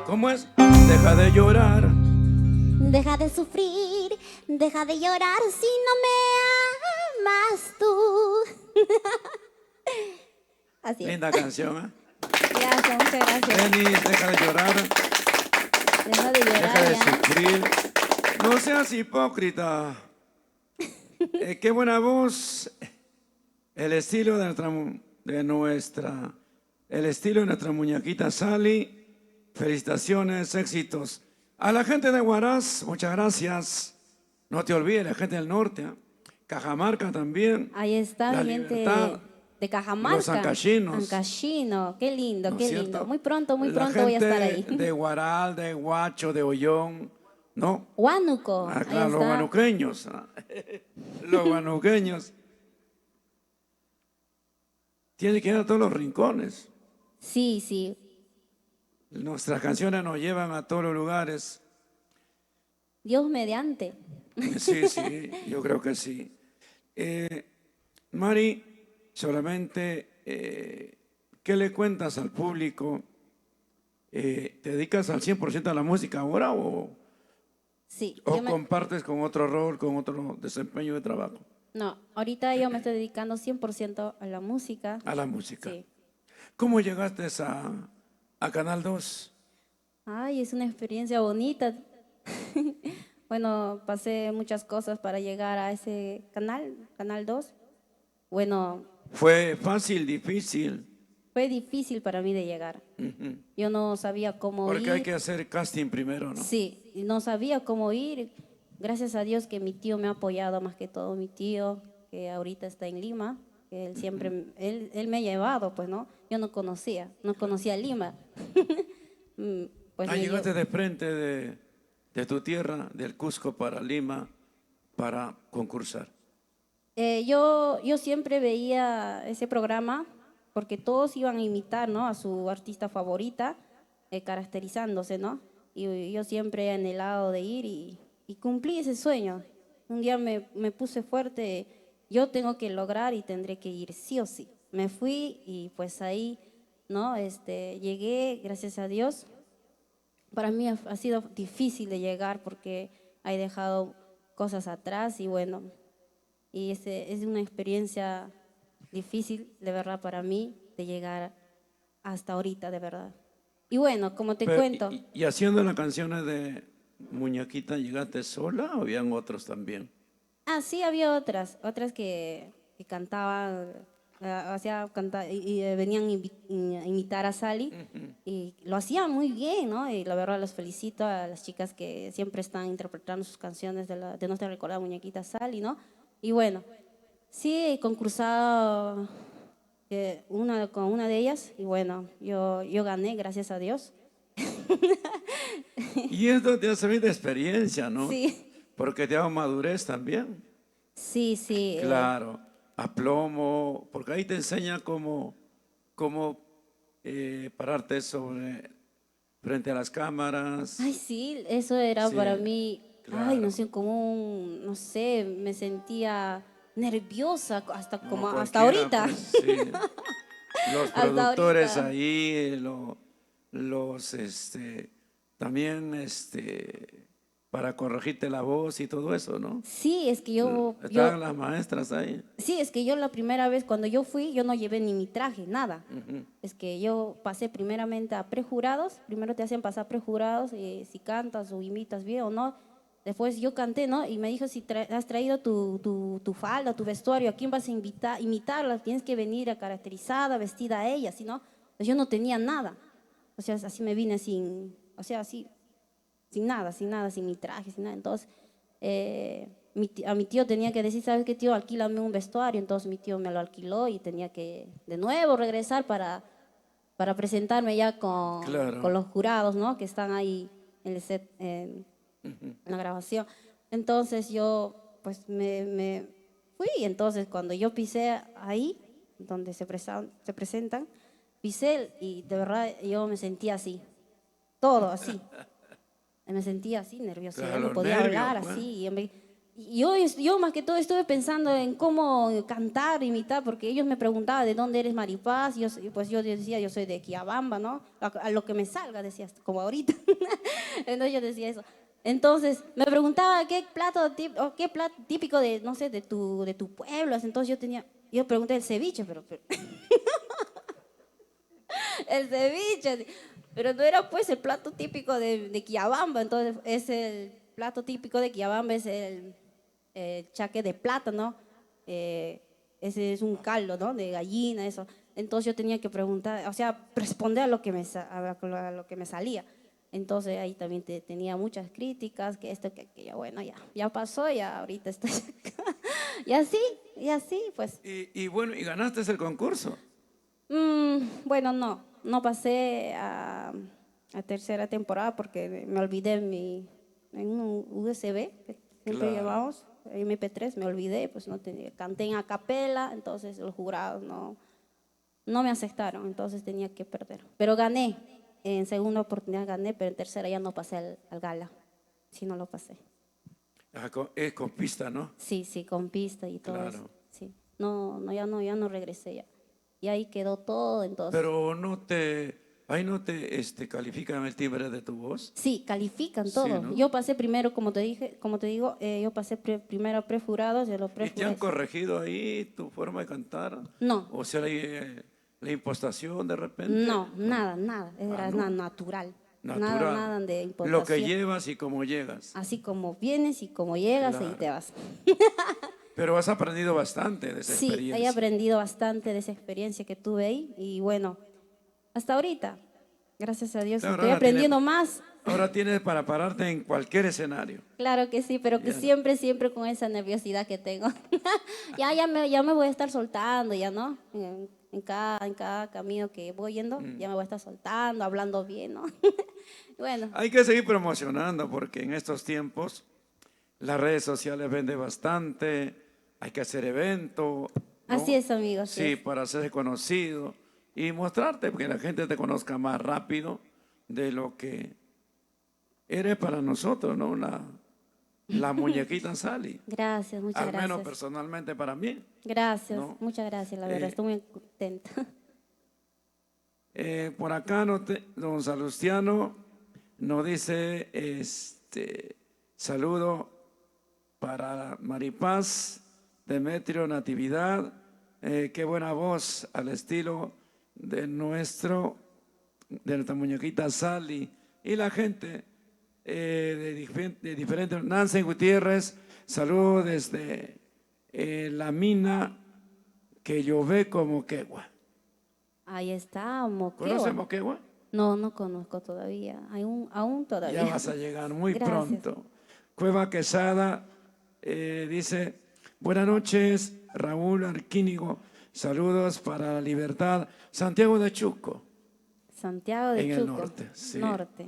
¿Cómo es? Deja de llorar. Deja de sufrir, deja de llorar si no me amas tú. Así es. Linda canción, ¿eh? Gracias, muchas gracias. Denis, deja de llorar, Deja de deja llorar de ya. sufrir. No seas hipócrita. Qué buena voz. El estilo el estilo de nuestra muñequita Sally. Felicitaciones, éxitos. A la gente de Huaraz, muchas gracias. No te olvides, la gente del norte, ¿eh? Cajamarca también. Ahí está La mi gente Libertad, de Cajamarca. los ancachinos. Ancachino, qué lindo, ¿No qué es lindo. cierto? Muy pronto La voy a estar ahí. gente de Huaral, de Huacho, de Ollón, ¿no? Huánuco, Ah, ahí claro, los está. guanuqueños. Los guanuqueños. Tiene que ir a todos los rincones. Sí, sí. Nuestras canciones nos llevan a todos los lugares. Dios mediante. Sí, sí, yo creo que sí. Mari, solamente, ¿qué le cuentas al público? ¿Te dedicas al 100% a la música ahora o Sí. compartes con otro rol, con otro desempeño de trabajo? No, ahorita yo me estoy dedicando 100% a la música. A la música. Sí. ¿Cómo llegaste a Canal 2? Ay, es una experiencia bonita. Bueno, pasé muchas cosas para llegar a ese canal, Canal 2. Bueno, ¿Fue fácil, difícil? fue difícil para mí de llegar. Ujú. Yo no sabía cómo Porque ir. hay que hacer casting primero, ¿no? Sí, y no sabía cómo ir. Gracias a Dios que mi tío me ha apoyado, más que todo mi tío, que ahorita está en Lima. que él siempre, él me ha llevado, pues, ¿no? Yo no conocía Lima. Pues me Llegaste de frente de tu tierra, del Cusco para Lima, para concursar. yo siempre veía ese programa porque todos iban a imitar, ¿no? A su artista favorita, caracterizándose, ¿no? Y yo siempre he anhelado de ir y cumplí ese sueño. Un día me puse fuerte, yo tengo que lograr y tendré que ir sí o sí. Me fui y pues ahí, ¿no? Llegué, gracias a Dios. Para mí ha sido difícil de llegar porque he dejado cosas atrás y bueno, y es una experiencia difícil, de verdad, para mí, de llegar hasta ahorita, de verdad. Y bueno, como te cuento, Y haciendo las canciones de Muñequita, ¿llegaste sola o habían otros también? sí había otras que cantaban, venían a imitar a Sally y lo hacían muy bien, ¿no? Y la verdad los felicito a las chicas que siempre están interpretando sus canciones de nuestra recordada muñequita Sally, ¿no? Y bueno, sí he concursado con una de ellas y bueno, yo gané, gracias a Dios. Y esto te ha servido de experiencia, ¿no? Sí, Porque te da madurez también. sí. Claro, aplomo, porque ahí te enseña cómo pararte frente a las cámaras. Ay, sí, eso era Sí, para mí, ay, no claro. sé, no sé, me sentía nerviosa No, hasta cualquiera, ahorita, pues sí. Los hasta productores ahorita. ahí, también, para corregirte la voz y todo eso, ¿no? Sí, Estaban las maestras ahí. sí, es que yo la primera vez cuando yo fui, yo no llevé ni mi traje, nada. Es que yo pasé primeramente a prejurados, primero te hacen pasar prejurados, si cantas o imitas bien o no. Después yo canté, ¿no? Y me dijo, si has traído tu falda, tu vestuario, ¿a quién vas a imitarla? Tienes que venir a caracterizada, vestida a ella, ¿sí, no? Pues yo no tenía nada. O sea, así me vine o sea, así, sin mi traje, sin nada. Entonces, a mi tío tenía que decir, ¿sabes qué, tío? Alquílame un vestuario. Entonces mi tío me lo alquiló y tenía que de nuevo regresar para presentarme ya con Claro. los jurados, ¿no? Que están ahí en el set, en la grabación. Entonces yo, pues me fui. Entonces cuando yo pisé ahí, donde se presentan, pisé y de verdad yo me sentía así, todo así. Me sentía así, nerviosa, ya Claro, no los podía nervios, hablar pues. así. Y yo más que todo estuve pensando en cómo cantar, imitar, porque ellos me preguntaban de dónde eres Maripaz, y pues yo decía, yo soy de Quiabamba, ¿no? A lo que me salga, decía, como ahorita. Entonces yo decía eso. Entonces me preguntaba qué plato típico de, no sé, de tu pueblo. Entonces yo pregunté el ceviche, pero el ceviche, pero no era pues el plato típico de Quiabamba, entonces es el plato típico de Quiabamba, es el chaque de plátano, ese es un caldo, ¿no? De gallina, eso. Entonces yo tenía que preguntar, o sea, responder a lo que a lo que me salía. Entonces ahí también tenía muchas críticas, que esto, que aquello, bueno, ya pasó, ya ahorita estoy acá. Y así, pues. Y bueno, y ganaste el concurso. Bueno, no pasé a tercera temporada porque me olvidé en un USB que siempre Claro. llevamos, MP3, me olvidé, pues no tenía, canté en acapela, entonces los jurados no me aceptaron, entonces tenía que perder. Pero gané, en segunda oportunidad gané, pero en tercera ya no pasé al gala, sí no lo pasé. Es con pista, ¿no? Sí, con pista y todo eso, Claro. sí. Ya no regresé ya. Y ahí quedó todo, entonces. Pero ahí no te califican el timbre de tu voz. Sí, califican Sí, todo. ¿no? Yo pasé primero, como te digo, yo pasé primero a prejurados, de los ¿Y te han prejurados. corregido ahí tu forma de cantar? No, ¿O sea, la impostación de repente? No. nada, Ah, era no. natural. Natural. Nada de Lo que impostación. llevas y cómo llegas. Así como vienes y como llegas y te Claro. vas. Pero has aprendido bastante de esa Sí, he experiencia. aprendido bastante de esa experiencia que tuve ahí y bueno, hasta ahorita, gracias a Dios, Claro, estoy ahora tiene, aprendiendo más Ahora tienes para pararte en cualquier escenario. Claro que sí, pero que Ya. siempre con esa nerviosidad que tengo. Ya me voy a estar soltando, ya, ¿no? En cada camino que voy yendo, ya me voy a estar soltando, hablando bien, ¿no? Bueno, Hay que seguir promocionando porque en estos tiempos las redes sociales venden bastante, hay que hacer eventos, ¿no? así es, amigos. Sí, para ser conocido y mostrarte, porque la gente te conozca más rápido de lo que eres para nosotros, ¿no? La muñequita Sally. Gracias, muchas Al menos gracias. personalmente para mí. Gracias, ¿no? muchas gracias, la verdad, estoy muy contenta. Por acá don Salustiano nos dice saludo para Maripaz, Demetrio, Natividad, qué buena voz al estilo de nuestra muñequita Sally y la gente de diferentes. Nancy Gutiérrez, saludo desde la mina que yo ve como Quegua. Ahí está, Moquegua. ¿Conoce Moquegua? No conozco todavía, aún todavía. Ya vas a llegar muy Gracias. pronto. Cueva Quesada dice, buenas noches, Raúl Arquínigo, saludos para la libertad, Santiago de Chuco. Santiago de En el Chuco, norte, sí. norte.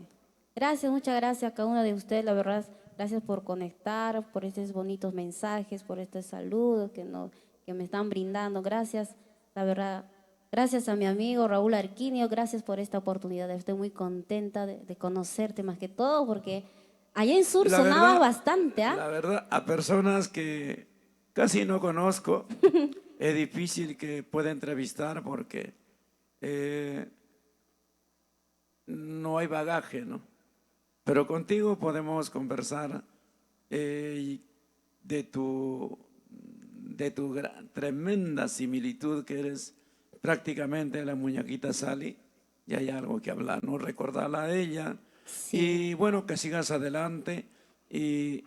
Gracias, muchas gracias a cada uno de ustedes, la verdad, gracias por conectar, por estos bonitos mensajes, por estos saludos que me están brindando, gracias, la verdad, gracias a mi amigo Raúl Arquinio, gracias por esta oportunidad, estoy muy contenta de conocerte más que todo, porque allá en Sur La sonaba verdad- bastante, ¿ah? La verdad, a personas que casi no conozco, es difícil que pueda entrevistar porque no hay bagaje, ¿no? Pero contigo podemos conversar de tu tremenda similitud que eres prácticamente la muñequita Sally, y hay algo que hablar, ¿no? Recordarla a ella. Sí. Y bueno, que sigas adelante y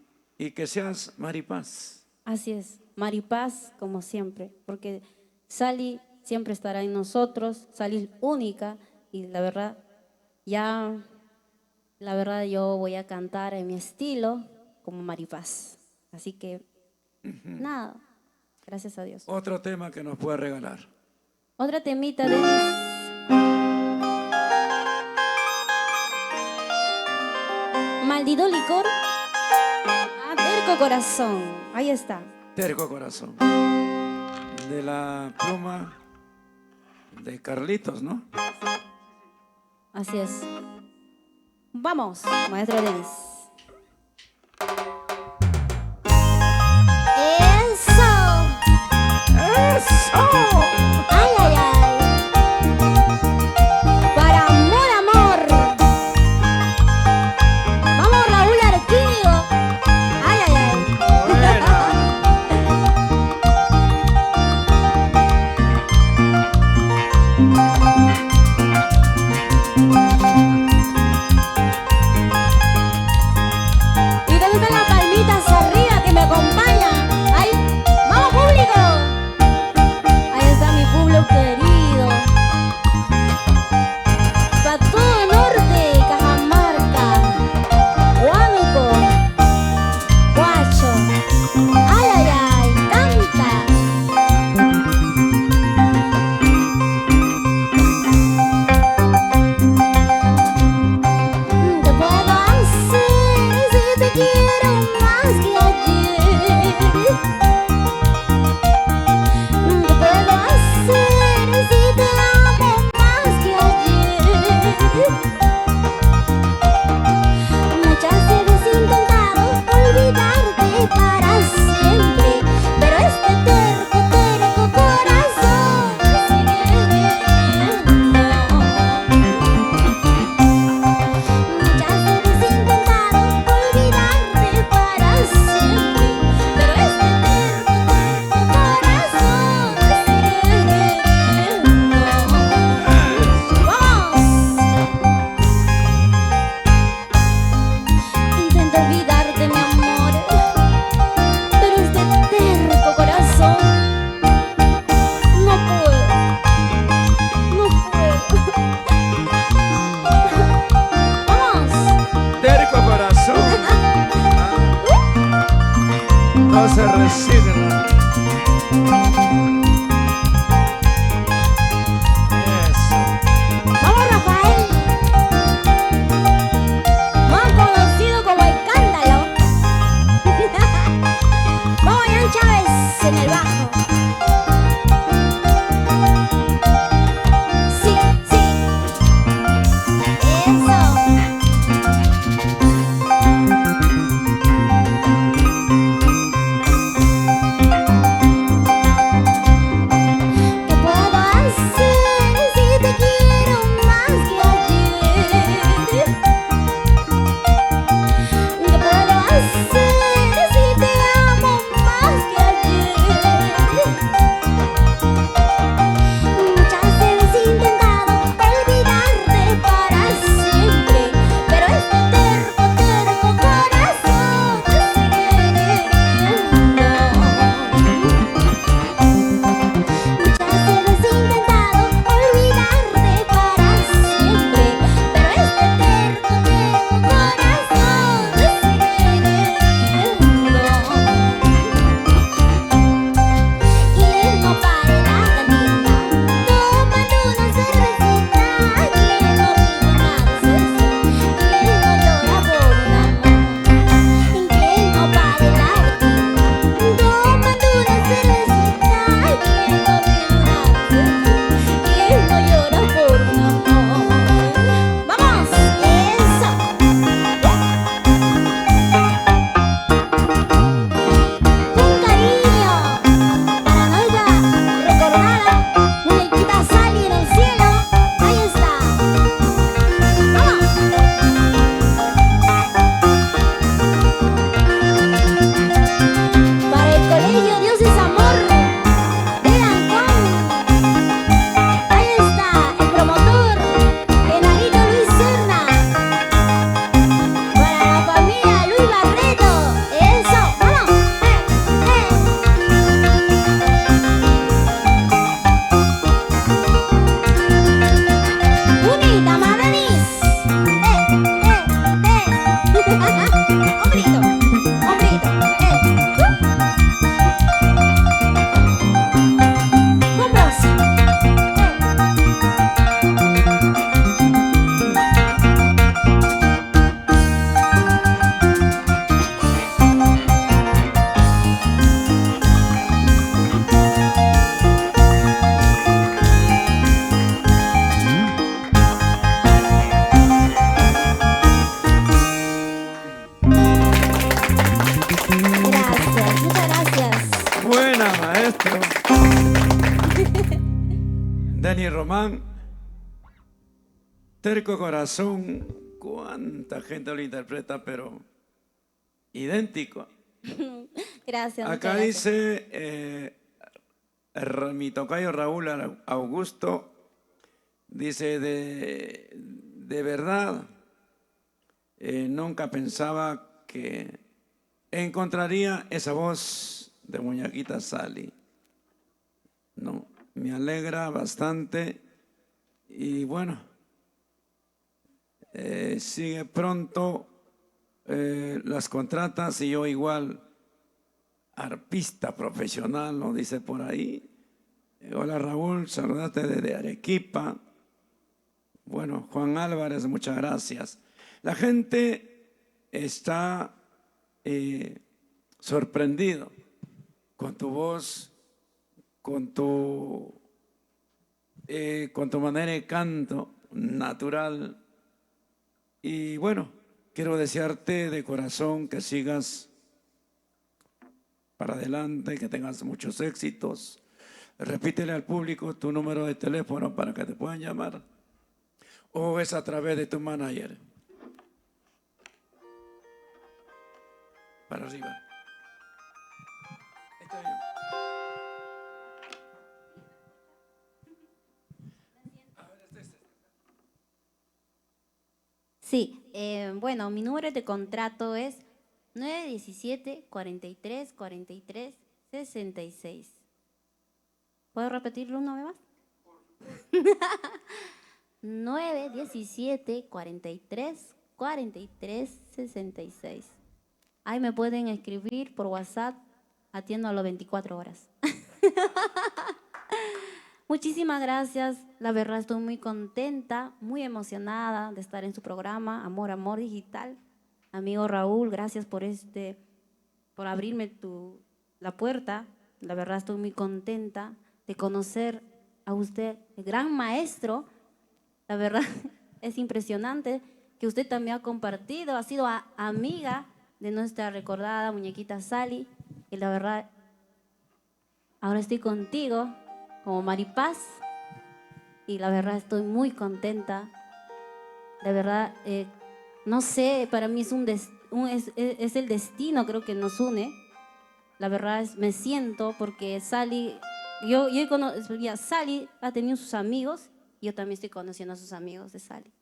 que seas Maripaz. Así es, Maripaz como siempre, porque Sally siempre estará en nosotros, Sally es única y la verdad yo voy a cantar en mi estilo como Maripaz. Así que nada, gracias a Dios. Otro tema que nos puede regalar. Otra temita de Maldito licor, terco corazón, ahí está. Terco Corazón. De la pluma de Carlitos, ¿no? Así es. Vamos, maestro Denis. ¡Eso! ¡Eso! ¡Ay, ay, ay! Para amor, amor. Vamos, Raúl Arquínigo. ¡Ay, ay, ay! Buena. se resigna. Eso. Vamos, Rafael, más conocido como el Cándalo. Vamos, Jan Chávez en el bajo. Sí, sí, eso. ¿Qué puedo hacer si te quiero más que ayer? ¿Qué puedo hacer si te amo más que ayer? Muchas veces he intentado olvidarte para siempre, pero este terco, terco corazón te sigue queriendo. Muchas veces he intentado olvidarte para siempre, pero este terco, terco corazón te sigue queriendo. Y él no para en la cantina, tomando una cervecita, y él no vive una decepción, y él no llora por un amor. Y él no para en la cantina, tomando una cervecita, y él no vive una decepción, y él no llora por un amor. ¡Vamos! ¡Eso! Con cariño para nuestra recordada muñequita Sally en el cielo. Ahí está. ¡Vamos! Para el colegio Dios es amor de Ancón. Ahí está el promotor Genarito Luis Serna. Para la familia Luis Barreto. Eso, vamos. Unita, Madanis. Hombrito, hombrito. Con brazo. Gracias, muchas gracias. Buena, maestro. Dani Román, Terco Corazón. Cuánta gente lo interpreta, pero idéntico. Gracias, muchas Acá gracias. dice mi tocayo Raúl Augusto, dice, de verdad, nunca pensaba que encontraría esa voz de muñequita Sally. No, me alegra bastante y bueno, sigue pronto las contratas y yo igual, arpista profesional, lo dice por ahí. Hola Raúl, saludate desde Arequipa. Bueno, Juan Álvarez, muchas gracias. La gente está sorprendido con tu voz, con tu manera de canto natural. Y bueno, quiero desearte de corazón que sigas para adelante, que tengas muchos éxitos. Repítele al público tu número de teléfono para que te puedan llamar, o es a través de tu manager. Para arriba. Está bien. Sí, bueno, mi número de contrato es 917-43-43-66. ¿Puedo repetirlo una vez más? 917-43-43-66. Ahí me pueden escribir por WhatsApp atiendo a las 24 horas. Muchísimas gracias, la verdad estoy muy contenta, muy emocionada de estar en su programa Amor, Amor Digital. Amigo Raúl, gracias por abrirme la puerta. La verdad estoy muy contenta de conocer a usted, el gran maestro. La verdad es impresionante que usted también ha compartido, ha sido amiga de nuestra recordada muñequita Sally. Y la verdad, ahora estoy contigo como Maripaz y la verdad estoy muy contenta. De verdad, no sé, para mí es es el destino, creo que nos une. La verdad me siento porque Sally, Sally ha tenido sus amigos y yo también estoy conociendo a sus amigos de Sally.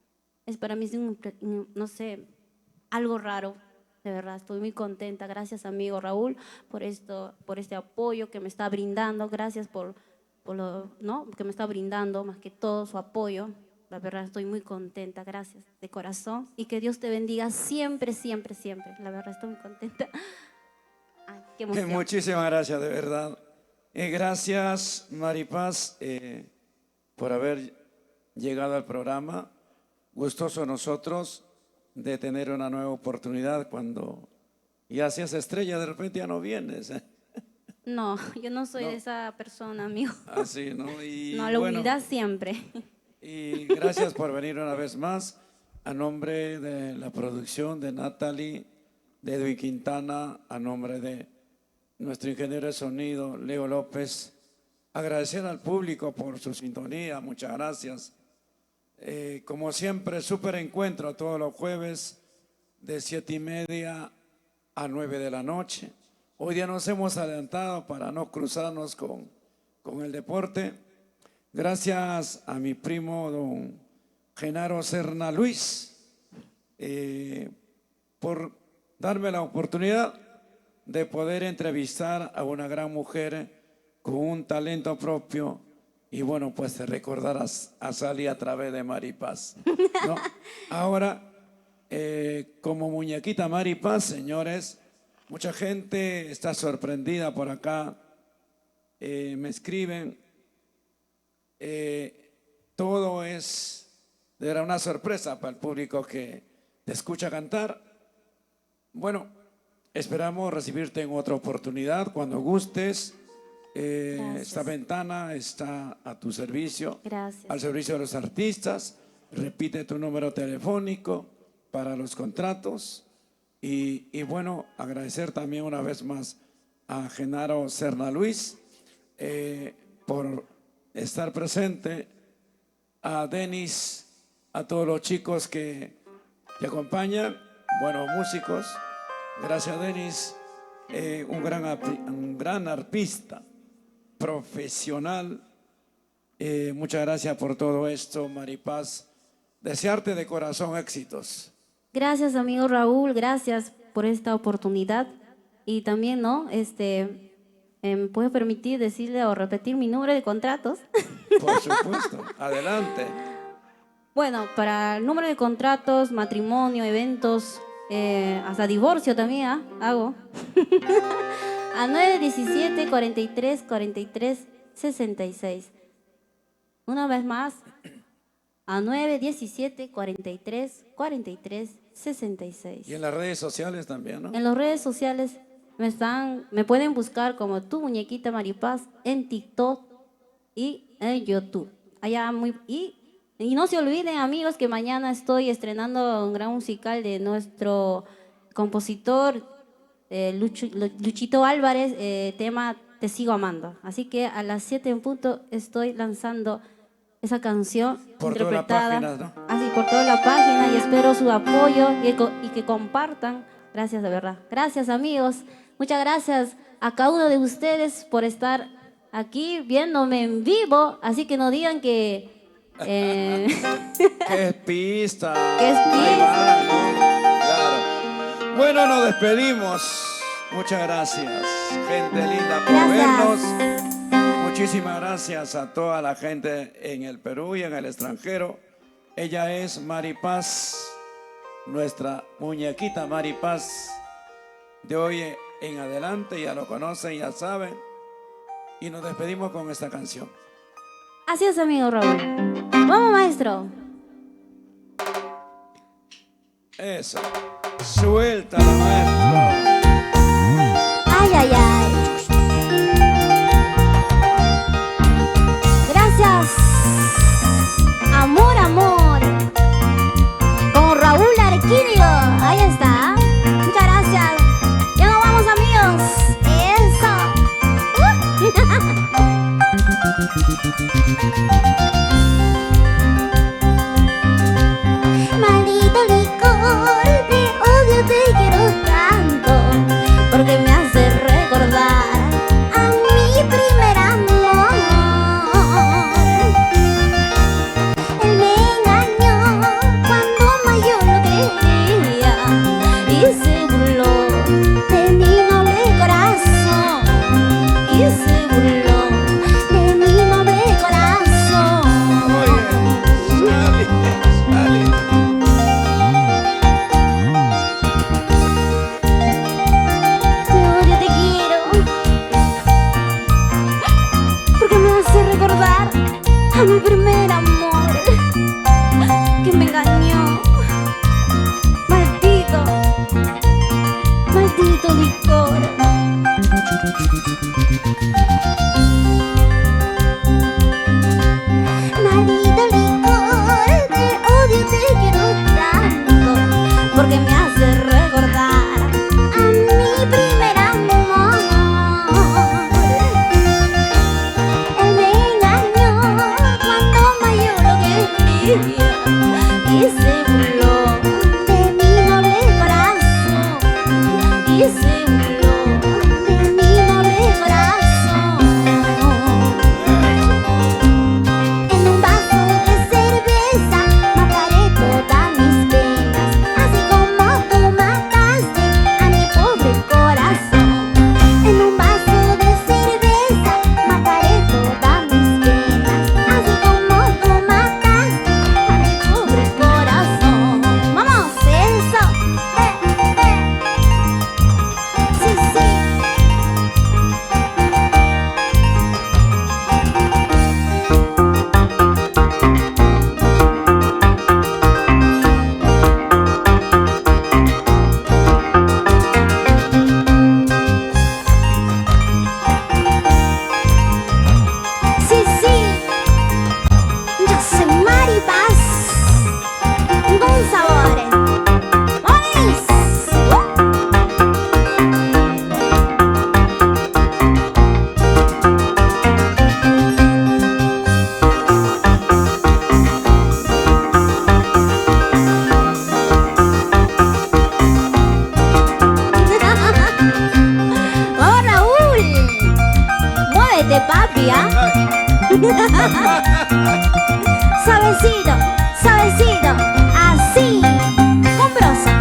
Para mí es no sé, algo raro. De verdad, estoy muy contenta. Gracias, amigo Raúl, por este apoyo que me está brindando. Gracias por ¿no? que me está brindando, más que todo su apoyo. La verdad, estoy muy contenta. Gracias, de corazón. Y que Dios te bendiga siempre, siempre, siempre. La verdad, estoy muy contenta. Ay, qué emoción. Muchísimas gracias, de verdad. Gracias, Maripaz, por haber llegado al programa. Gustoso nosotros de tener una nueva oportunidad cuando ya seas estrella, de repente ya no vienes. No, yo no soy de esa persona, amigo. Así, ¿no? Y no, la bueno, humildad siempre. y gracias por venir una vez más. A nombre de la producción de Natalie, de Edwin Quintana, a nombre de nuestro ingeniero de sonido, Leo López, agradecer al público por su sintonía. Muchas gracias. Como siempre, súper encuentro todos los jueves de 7:30 a 9 de la noche. Hoy día nos hemos adelantado para no cruzarnos con el deporte. Gracias a mi primo don Genaro Serna Luis por darme la oportunidad de poder entrevistar a una gran mujer con un talento propio. Y bueno, pues te recordarás a Sally a través de Maripaz, ¿no? Ahora, como muñequita Maripaz, señores, mucha gente está sorprendida por acá. Me escriben. Todo era una sorpresa para el público que te escucha cantar. Bueno, esperamos recibirte en otra oportunidad cuando gustes. Esta ventana está a tu servicio, Gracias. al servicio de los artistas. Repite tu número telefónico para los contratos y bueno, agradecer también una vez más a Genaro Serna Luis por estar presente, a Denis, a todos los chicos que te acompañan, buenos músicos. Gracias, Denis, un gran arpista profesional. Muchas gracias por todo esto, Maripaz. Desearte de corazón éxitos. Gracias, amigo Raúl, gracias por esta oportunidad. Y también, ¿no? ¿me puede permitir decirle o repetir mi número de contratos? Por supuesto, adelante. Bueno, para el número de contratos, matrimonio, eventos, hasta divorcio también hago. A 917 43 43 66. Una vez más, a 917 43 43 66. Y en las redes sociales también, ¿no? En las redes sociales me pueden buscar como Tu Muñequita Maripaz en TikTok y en YouTube. Y no se olviden, amigos, que mañana estoy estrenando un gran musical de nuestro compositor Luchito Álvarez, tema Te Sigo Amando. Así que a las 7 en punto estoy lanzando esa canción Por toda la interpretada página, ¿no? así por toda la página, y espero su apoyo y que compartan. Gracias, de verdad. Gracias, amigos. Muchas gracias a cada uno de ustedes por estar aquí viéndome en vivo. Así que no digan que ¿Qué es pista? ¿Qué es Ahí pista? va, ¿no? Claro. Bueno, nos despedimos. Muchas gracias, gente linda, por vernos. Muchísimas gracias a toda la gente en el Perú y en el extranjero. Ella es Maripaz, nuestra muñequita Maripaz de hoy en adelante, ya lo conocen, ya saben. Y nos despedimos con esta canción. Así es, amigo Raúl. Vamos, maestro. Eso. Suéltala, maestro. Ay, ay, ay. Gracias. Amor, amor. Con Raúl Arquínigo. Ahí está. Muchas gracias. Ya nos vamos, amigos. Eso. Maldito licor, te odio, te quiero tanto, porque me hace recordar a mi primer amor. Él me engañó cuando más yo lo quería y se burló de mi noble corazón. Y se burló de mi noble corazón. Oye, sale. Te odio, te quiero, porque me hace recordar a mi primer amor que me engañó. Maldito, maldito licor. Maldito licor, te odio, te quiero tanto, porque me hace recordar a mi primer amor. Él me engañó cuando más yo lo quería y se burló de mi noble corazón. Y se burló de mi noble corazón. En un vaso de cerveza mataré todas mis penas, así como tú mataste a mi pobre corazón. En un vaso de cerveza mataré todas mis penas, así como tú mataste a mi pobre corazón. ¡Vamos! ¡Eso! Sí, sí. Sí, sí, yo soy Maripaz con sabores. ¡Onis! ¡Oh, Raúl! ¡Muévete, papi! ¿Ah? Suavecito, suavecito, así, con brosa.